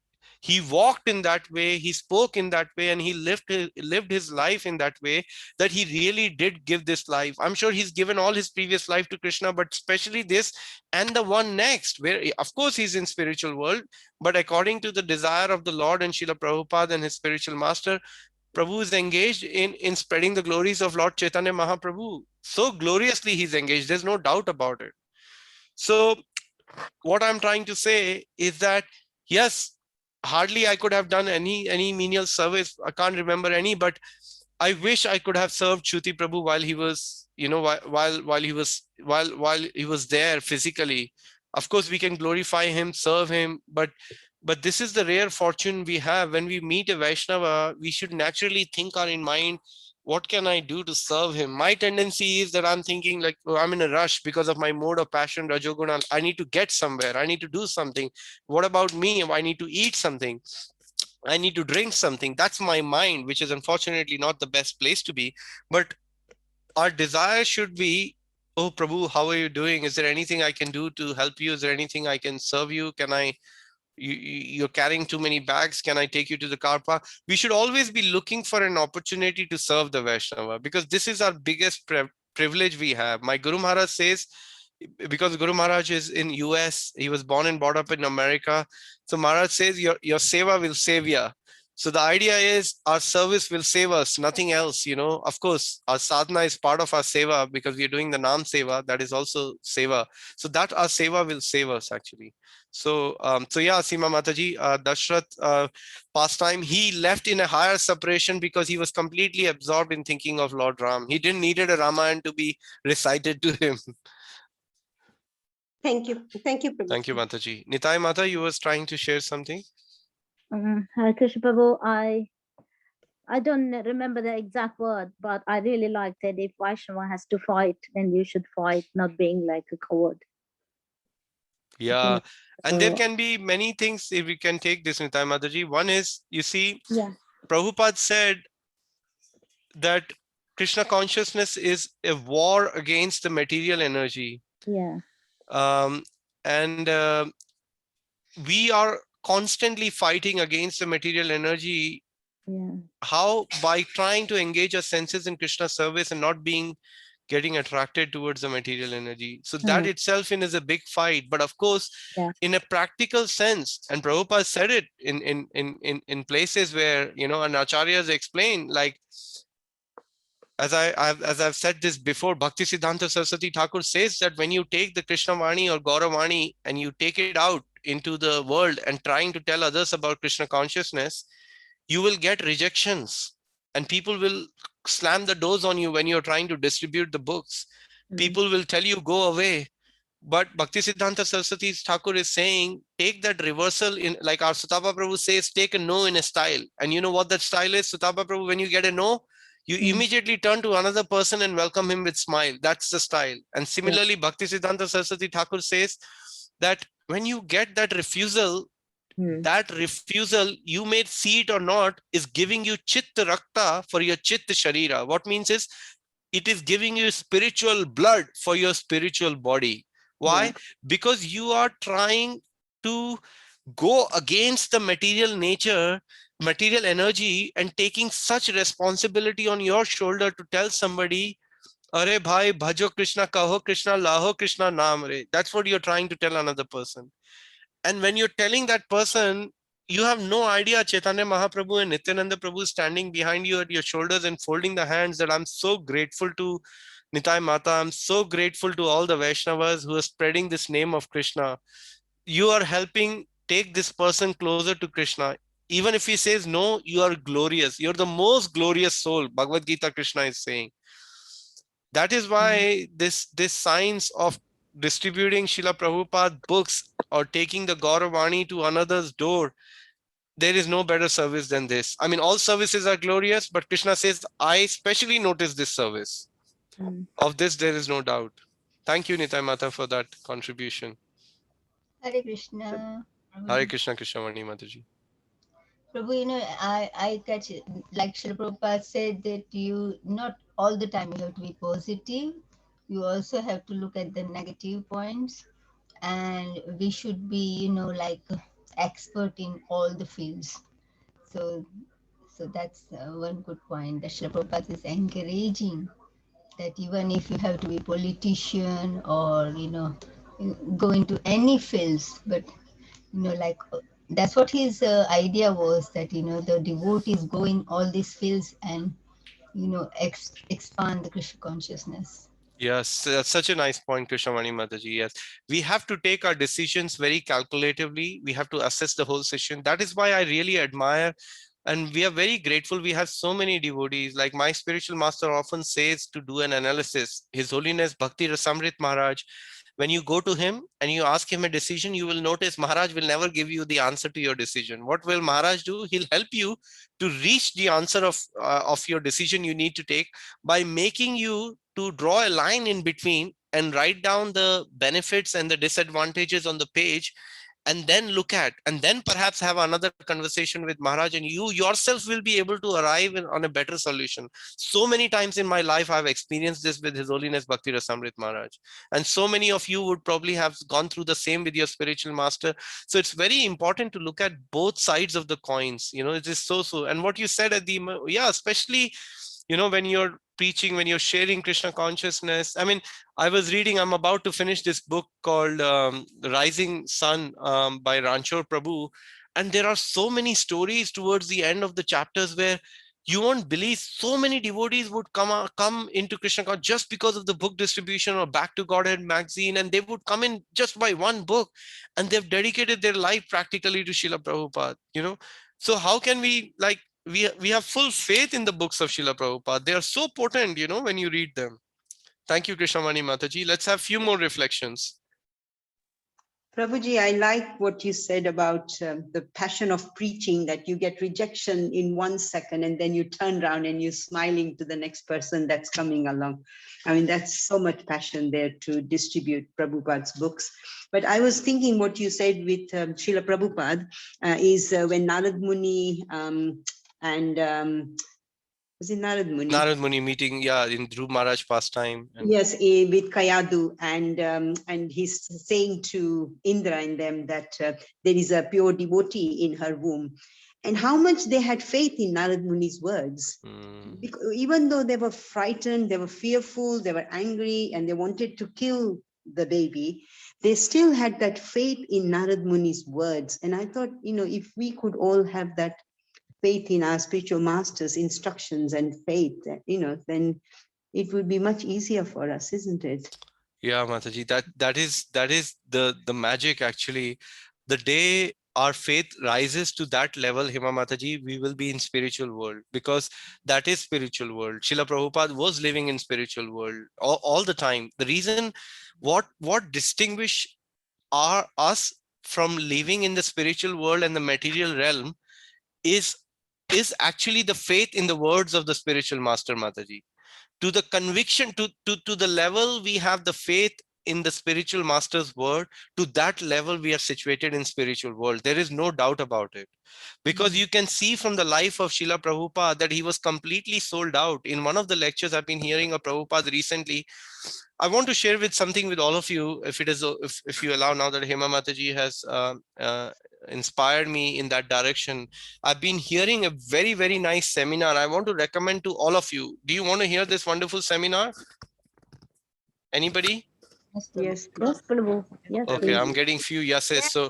He walked in that way, he spoke in that way, and he lived his life in that way, that he really did give this life. I'm sure he's given all his previous life to Krishna, but especially this and the one next, where of course he's in spiritual world, but according to the desire of the Lord and Srila Prabhupada and his spiritual master, Prabhu is engaged in spreading the glories of Lord Chaitanya Mahaprabhu. So gloriously he's engaged, there's no doubt about it. So what I'm trying to say is that, yes, hardly I could have done any menial service. I can't remember any, but I wish I could have served Shruti Prabhu while he was, while he was there physically. Of course, we can glorify him, serve him, but this is the rare fortune we have. When we meet a Vaishnava, we should naturally think on in mind, what can I do to serve him? My tendency is that I'm thinking like, oh, I'm in a rush because of my mode of passion, Rajoguna. I need to get somewhere. I need to do something. What about me? I need to eat something. I need to drink something. That's my mind, which is unfortunately not the best place to be. But our desire should be, oh, Prabhu, how are you doing? Is there anything I can do to help you? Is there anything I can serve you? Can I you're carrying too many bags, can I take you to the car park? We should always be looking for an opportunity to serve the Vaishnava, because this is our biggest privilege we have. My Guru Maharaj says, because Guru Maharaj is in US, he was born and brought up in America, so Maharaj says your seva will save ya. So the idea is our service will save us, nothing else. Of course our sadhana is part of our seva, because we are doing the Nam seva, that is also seva. So that our seva will save us actually. So yeah, Seema Mataji, Dashrath pastime, he left in a higher separation because he was completely absorbed in thinking of Lord Ram. He didn't needed a Ramayana to be recited to him. Thank you. Thank you, Prabhu. Thank you, Mataji. Nitai Mata, you was trying to share something? Hare Krishna Prabhu, I don't remember the exact word, but I really liked it. If Vaishnava has to fight, then you should fight, not being like a coward. Yeah, and there so- can be many things if we can take this, Nitai Mataji. One is, you see, Yeah. Prabhupada said that Krishna consciousness is a war against the material energy. Yeah. And we are constantly fighting against the material energy. Yeah. How? By trying to engage our senses in Krishna service and not getting attracted towards the material energy. So that itself is a big fight. But of course, Yeah. in a practical sense, and Prabhupada said it in places where, and acharyas explain, like, as I've said this before, Bhakti Siddhanta Saraswati Thakur says that when you take the Krishna Vani or Gauravani and you take it out into the world and trying to tell others about Krishna consciousness, you will get rejections and people will slam the doors on you when you're trying to distribute the books. People will tell you, go away. But Bhakti Siddhanta Saraswati Thakur is saying, take that reversal in, like our Sutapa Prabhu says, take a no in a style. And you know what that style is, Sutapa Prabhu? When you get a no, you immediately turn to another person and welcome him with smile. That's the style. And similarly, Bhakti Siddhanta Saraswati Thakur says that when you get that refusal, you may see it or not, is giving you chitta rakta for your chitta sharira. What means is, it is giving you spiritual blood for your spiritual body. Why? Because you are trying to go against the material nature, material energy, and taking such responsibility on your shoulder to tell somebody, Are bhai, bhajo Krishna, kaho Krishna, laho Krishna naam re. That's what you're trying to tell another person. And when you're telling that person, you have no idea Chaitanya Mahaprabhu and Nityananda Prabhu standing behind you at your shoulders and folding the hands, that I'm so grateful to Nitai Mata. I'm so grateful to all the Vaishnavas who are spreading this name of Krishna. You are helping take this person closer to Krishna. Even if he says no, you are glorious. You're the most glorious soul, Bhagavad Gita Krishna is saying. That is why this science of distributing Srila Prabhupada books or taking the Gauravani to another's door, there is no better service than this. I mean, all services are glorious, but Krishna says, I especially notice this service. Of this, there is no doubt. Thank you, Nitai Mata, for that contribution. Hare Krishna. Hare Krishna, Krishnavani Mataji. Prabhu, I catch it. Like Srila Prabhupada said that you, not all the time you have to be positive. You also have to look at the negative points. And we should be, like expert in all the fields. So that's one good point that Srila Prabhupada is encouraging, that even if you have to be politician or, go into any fields, but, like that's what his idea was, that, the devotees go in all these fields and, expand the Krishna consciousness. Yes, such a nice point, Krishnamani Mataji. Yes, we have to take our decisions very calculatively. We have to assess the whole session. That is why I really admire, and we are very grateful. We have so many devotees. Like my spiritual master often says to do an analysis. His Holiness Bhakti Rasamrit Maharaj, when you go to him and you ask him a decision, you will notice Maharaj will never give you the answer to your decision. What will Maharaj do? He'll help you to reach the answer of your decision you need to take by making you to draw a line in between and write down the benefits and the disadvantages on the page, and then look at, and then perhaps have another conversation with Maharaj, and you yourself will be able to arrive on a better solution. So many times in my life, I've experienced this with His Holiness Bhakti Rasamrit Maharaj. And so many of you would probably have gone through the same with your spiritual master. So it's very important to look at both sides of the coins. It is so. And what you said at the, yeah, especially, when you're preaching, when you're sharing Krishna consciousness. I mean, I'm about to finish this book called The Rising Sun by Ranchor Prabhu. And there are so many stories towards the end of the chapters where you won't believe so many devotees would come into Krishna consciousness just because of the book distribution or Back to Godhead magazine. And they would come in just by one book, and they've dedicated their life practically to Srila Prabhupada, So how can we, like, we have full faith in the books of Srila Prabhupada. They are so potent, when you read them. Thank you, Krishnamani Mataji. Let's have a few more reflections. Prabhuji, I like what you said about the passion of preaching, that you get rejection in 1 second and then you turn around and you're smiling to the next person that's coming along. I mean, that's so much passion there to distribute Prabhupada's books. But I was thinking what you said with Srila Prabhupada is when Narad Muni was it Narad Muni? Narad Muni meeting, yeah, in Dhruv Maharaj pastime. Yes, with Kayadu, and he's saying to Indra and them that there is a pure devotee in her womb, and how much they had faith in Narad Muni's words. Because even though they were frightened, they were fearful, they were angry, and they wanted to kill the baby, they still had that faith in Narad Muni's words. And I thought, if we could all have that faith in our spiritual masters' instructions and faith, then it would be much easier for us, isn't it? Yeah, Mataji, that is the magic actually. The day our faith rises to that level, Hema Mataji, we will be in spiritual world, because that is spiritual world. Srila Prabhupada was living in spiritual world all the time. The reason, what distinguish us from living in the spiritual world and the material realm is actually the faith in the words of the spiritual master, Mataji. To the conviction, to the level we have the faith in the spiritual master's word, to that level we are situated in spiritual world. There is no doubt about it. Because you can see from the life of Srila Prabhupada that he was completely sold out. In one of the lectures I've been hearing of Prabhupada recently, I want to share something with all of you, if you allow, now that Hema Mataji has inspired me in that direction. I've been hearing a very, very nice seminar. I want to recommend to all of you. Do you want to hear this wonderful seminar? Anybody? Yes. Yes, Prabhu. Yes, Okay, please. I'm getting few yeses. So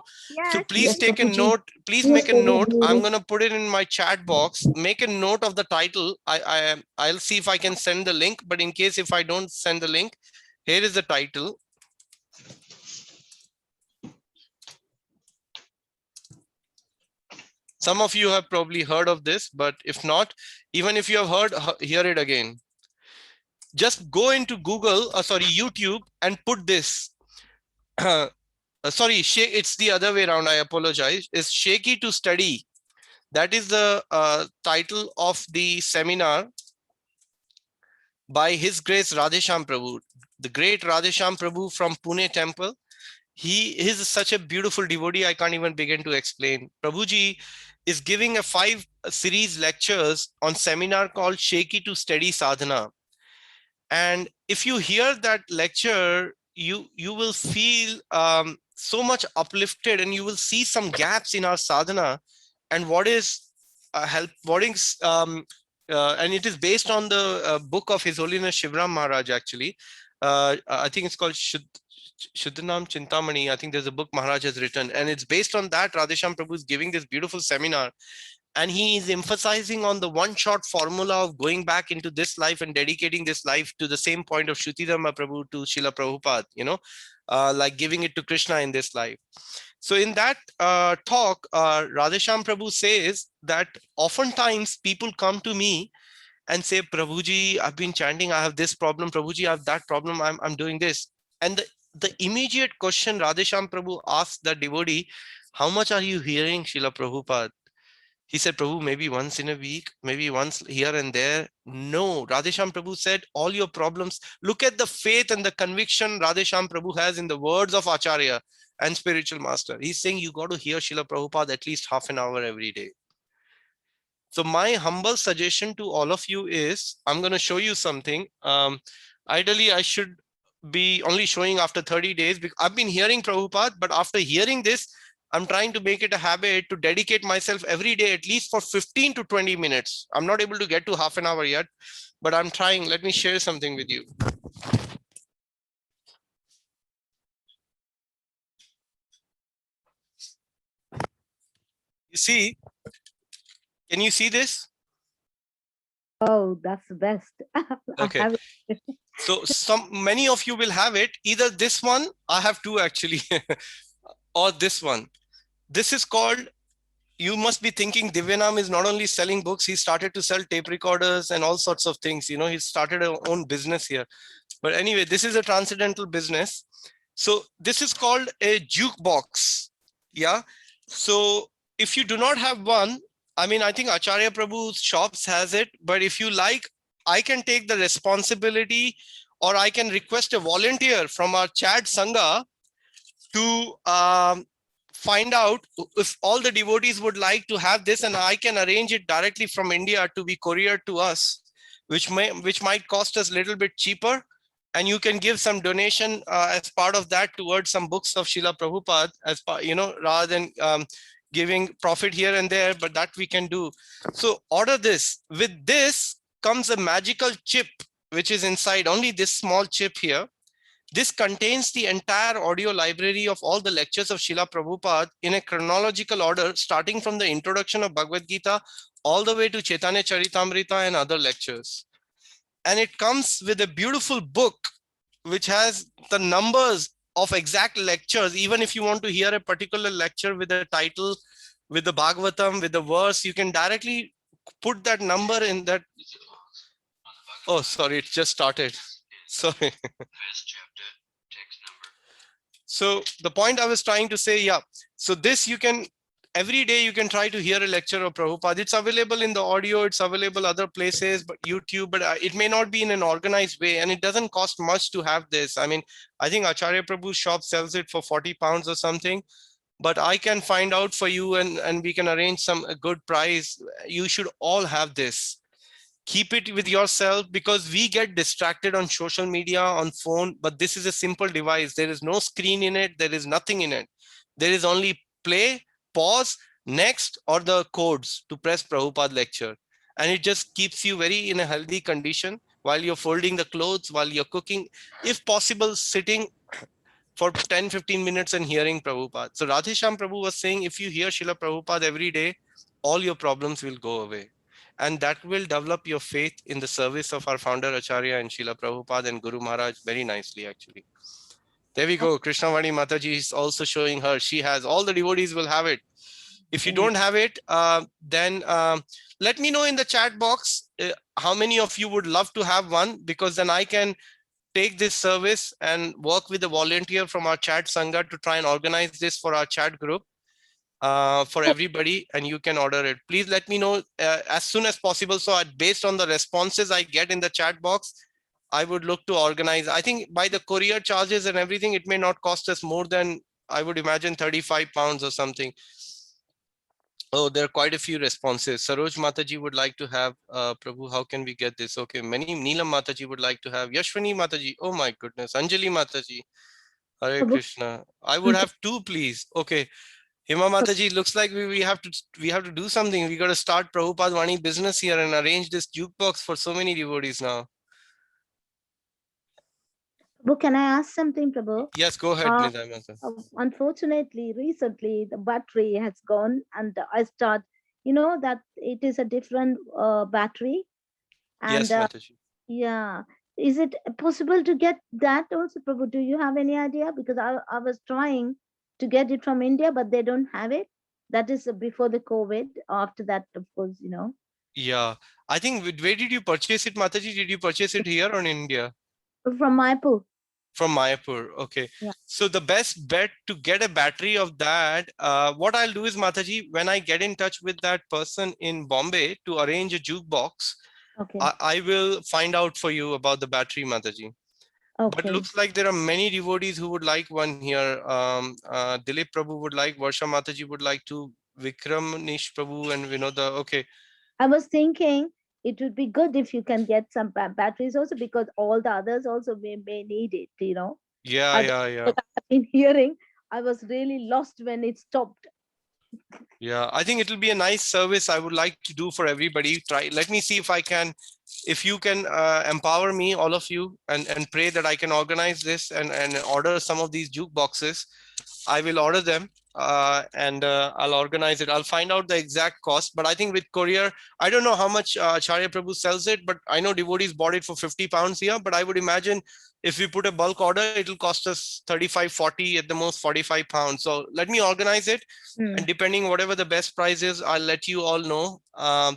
please Yes, take a Prabhuji. note. Please Yes, make a note. Prabhuji. I'm gonna put it in my chat box. Make a note of the title. I'll see if I can send the link. But in case if I don't send the link, here is the title. Some of you have probably heard of this, but if not, even if you have heard, hear it again. Just go into YouTube and put this. Sorry, it's the other way around. I apologize. It's Shaky to Study. That is the title of the seminar by His Grace Radhesham Prabhu, the great Radhesham Prabhu from Pune temple. He is such a beautiful devotee, I can't even begin to explain. Prabhuji is giving a 5-series lectures on seminar called Shaky to Steady Sadhana. And if you hear that lecture, you will feel so much uplifted, and you will see some gaps in our sadhana, and what is and it is based on the book of His Holiness Shivram Maharaj, actually. I think it's called Shuddhanam Chintamani. I think there's a book Maharaj has written, and it's based on that. Radheshyam Prabhu is giving this beautiful seminar, and he is emphasizing on the one-shot formula of going back into this life and dedicating this life to the same point of Shrutidharma Prabhu to Srila Prabhupada, like giving it to Krishna in this life. So in that talk, Radheshyam Prabhu says that oftentimes people come to me and say, Prabhuji, I've been chanting, I have this problem, Prabhuji, I have that problem, I'm doing this. And the immediate question Radheshyam Prabhu asks the devotee, how much are you hearing Srila Prabhupada? He said, Prabhu, maybe once in a week, maybe once here and there. No, Radheshyam Prabhu said, all your problems, look at the faith and the conviction Radheshyam Prabhu has in the words of Acharya and spiritual master. He's saying you got to hear Srila Prabhupada at least half an hour every day. So my humble suggestion to all of you is, I'm going to show you something. Ideally, I should be only showing after 30 days, because I've been hearing Prabhupada, but after hearing this, I'm trying to make it a habit to dedicate myself every day, at least for 15 to 20 minutes. I'm not able to get to half an hour yet, but I'm trying. Let me share something with you. You see, can you see this? Oh, that's the best. I Okay. have it. So many of you will have it. Either this one, I have two actually, or this one. This is called, you must be thinking Divyanam is not only selling books, he started to sell tape recorders and all sorts of things. He started his own business here. But anyway, this is a transcendental business. So this is called a jukebox. Yeah. So if you do not have one, I mean, I think Acharya Prabhu's shops has it, but if you like, I can take the responsibility, or I can request a volunteer from our Chad Sangha to find out if all the devotees would like to have this, and I can arrange it directly from India to be couriered to us, which might cost us a little bit cheaper. And you can give some donation as part of that towards some books of Srila Prabhupada, as part, rather than giving profit here and there, but that we can do. So order this. With this comes a magical chip, which is inside, only this small chip here. This contains the entire audio library of all the lectures of Srila Prabhupada in a chronological order, starting from the introduction of Bhagavad Gita all the way to Chaitanya Charitamrita and other lectures. And it comes with a beautiful book, which has the numbers of exact lectures. Even if you want to hear a particular lecture with a title, with the Bhagavatam, with the verse, you can directly put that number in that. Oh, sorry, it just started. Sorry. So the point I was trying to say, yeah. So this you can, every day you can try to hear a lecture of Prabhupada. It's available in the audio, it's available other places, but YouTube, but it may not be in an organized way, and it doesn't cost much to have this. I mean, I think Acharya Prabhu's shop sells it for 40 pounds or something, but I can find out for you, and we can arrange a good price. You should all have this. Keep it with yourself, because we get distracted on social media, on phone, but this is a simple device. There is no screen in it. There is nothing in it. There is only play, pause, next, or the codes to press Prabhupada lecture. And it just keeps you very in a healthy condition while you're folding the clothes, while you're cooking, if possible, sitting for 10-15 minutes and hearing Prabhupada. So Radheshyam Prabhu was saying, if you hear Srila Prabhupada every day, all your problems will go away. And that will develop your faith in the service of our founder Acharya and Srila Prabhupada and Guru Maharaj very nicely, actually. There we go. Krishnavani Mataji is also showing her. She has, all the devotees will have it. If you don't have it, then let me know in the chat box how many of you would love to have one, because then I can take this service and work with a volunteer from our chat Sangha to try and organize this for our chat group. For everybody, and you can order it. Please let me know as soon as possible. So based on the responses I get in the chat box, I would look to organize. I think by the courier charges and everything, it may not cost us more than, I would imagine, 35 pounds or something. Oh, there are quite a few responses. Saroj Mataji would like to have, Prabhu, how can we get this? Okay, many, Neelam Mataji would like to have, Yashwani Mataji, oh my goodness, Anjali Mataji, Hare Prabhu, Krishna. I would have two, please. Okay, Hima Mataji, looks like we have to do something. We got to start Prabhupada Vani business here and arrange this jukebox for so many devotees now. Prabhu, can I ask something, Prabhu? Yes, go ahead, Nidhi Mata. Unfortunately, recently the battery has gone, and I start, you know, that it is a different battery. And Yes, Mataji. yeah, is it possible to get that also, Prabhu? Do you have any idea? Because I was trying to get it from India, but they don't have it. That is before the COVID. After that, of course, you know. Yeah, I think, where did you purchase it, Mataji? Did you purchase it here or in India? From Mayapur. From Mayapur. Okay. Yeah. So the best bet to get a battery of that, what I'll do is, Mataji, when I get in touch with that person in Bombay to arrange a jukebox, Okay. I will find out for you about the battery, Mataji. But Okay. looks like there are many devotees who would like one here. Dilip Prabhu would like, Varsha Mataji would like to, Vikram Nish Prabhu and Vinoda. Okay. I was thinking it would be good if you can get some batteries also, because all the others also may need it, you know. Yeah, yeah. In hearing, I was really lost when it stopped. Yeah, I think it'll be a nice service I would like to do for everybody. Let me see if I can, if you can empower me, all of you, and pray that I can organize this and order some of these jukeboxes. I will order them and I'll organize it. I'll find out the exact cost, but I think with courier, I don't know how much Acharya Prabhu sells it, but I know devotees bought it for 50 pounds here, but I would imagine if we put a bulk order, it'll cost us 35, 40, at the most 45 pounds. So let me organize it. And depending whatever the best price is, I'll let you all know.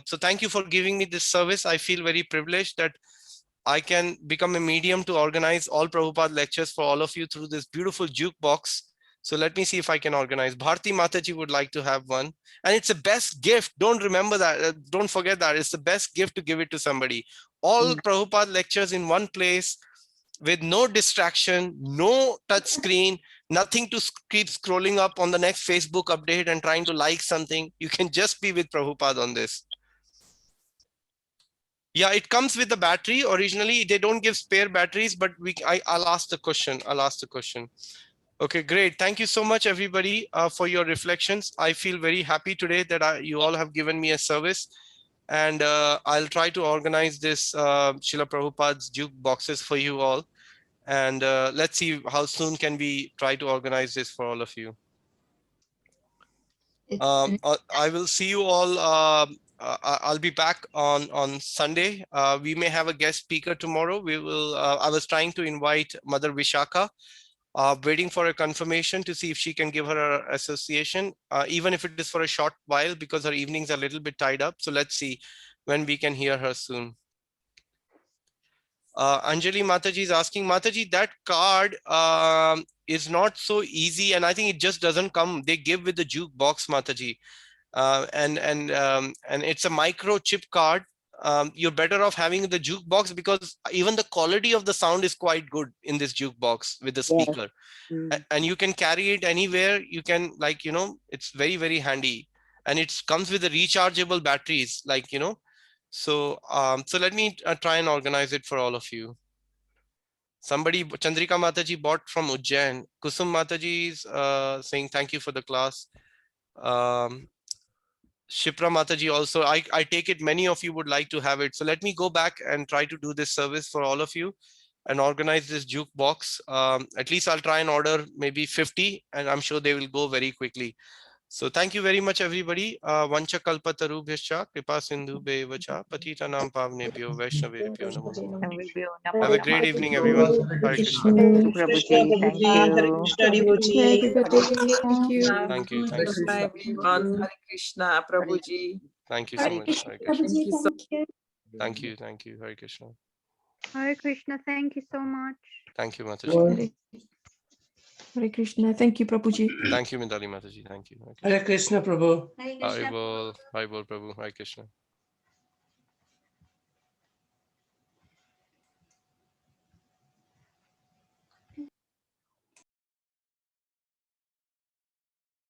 So thank you for giving me this service. I feel very privileged that I can become a medium to organize all Prabhupada lectures for all of you through this beautiful jukebox. So let me see if I can organize. Bharti Mataji would like to have one. And it's the best gift. Don't remember that. Don't forget that. It's the best gift to give it to somebody. All Prabhupada lectures in one place with no distraction, no touch screen, nothing to keep scrolling up on the next Facebook update and trying to like something. You can just be with Prabhupada on this. Yeah, it comes with the battery. Originally, they don't give spare batteries, but I'll ask the question. Okay, great. Thank you so much, everybody, for your reflections. I feel very happy today that you all have given me a service. And I'll try to organize this Srila Prabhupada's jukeboxes for you all. And let's see how soon can we try to organize this for all of you. I will see you all. I'll be back on Sunday. We may have a guest speaker tomorrow. We will. I was trying to invite Mother Vishaka, waiting for a confirmation to see if she can give her association, even if it is for a short while, because her evenings are a little bit tied up. So let's see when we can hear her soon. Anjali Mataji is asking, Mataji, that card is not so easy, and I think it just doesn't come. They give with the jukebox, Mataji, and it's a microchip card. You're better off having the jukebox because even the quality of the sound is quite good in this jukebox with the speaker. Yes. And you can carry it anywhere. You can, like, you know, it's very, very handy, and it comes with the rechargeable batteries, like, you know. So so let me try and organize it for all of you. Somebody, Chandrika Mataji, bought from Ujjain. Kusum Mataji is saying thank you for the class. Shipra Mataji also, I take it many of you would like to have it. So let me go back and try to do this service for all of you and organize this jukebox. At least I'll try and order maybe 50, and I'm sure they will go very quickly. So thank you very much, everybody. Vancha kalpatarubhyascha kripa sindhu bevacha patita nam pavnebhyo vaishnavebhyo namo. Have a great evening, everyone. Hare Krishna. Thank you. Thank you. Hare Krishna, Prabhuji. Thank you so much. Hare Krishna. Thank you. Thank you. Hare Krishna. Hare Krishna. Thank you so much. Thank you, Mataji. Hare Krishna. Thank you, Prabhuji. Thank you, Mindali Mataji. Thank you. Hare Krishna, Prabhu. Hare Bol, Prabhu. Hare Krishna.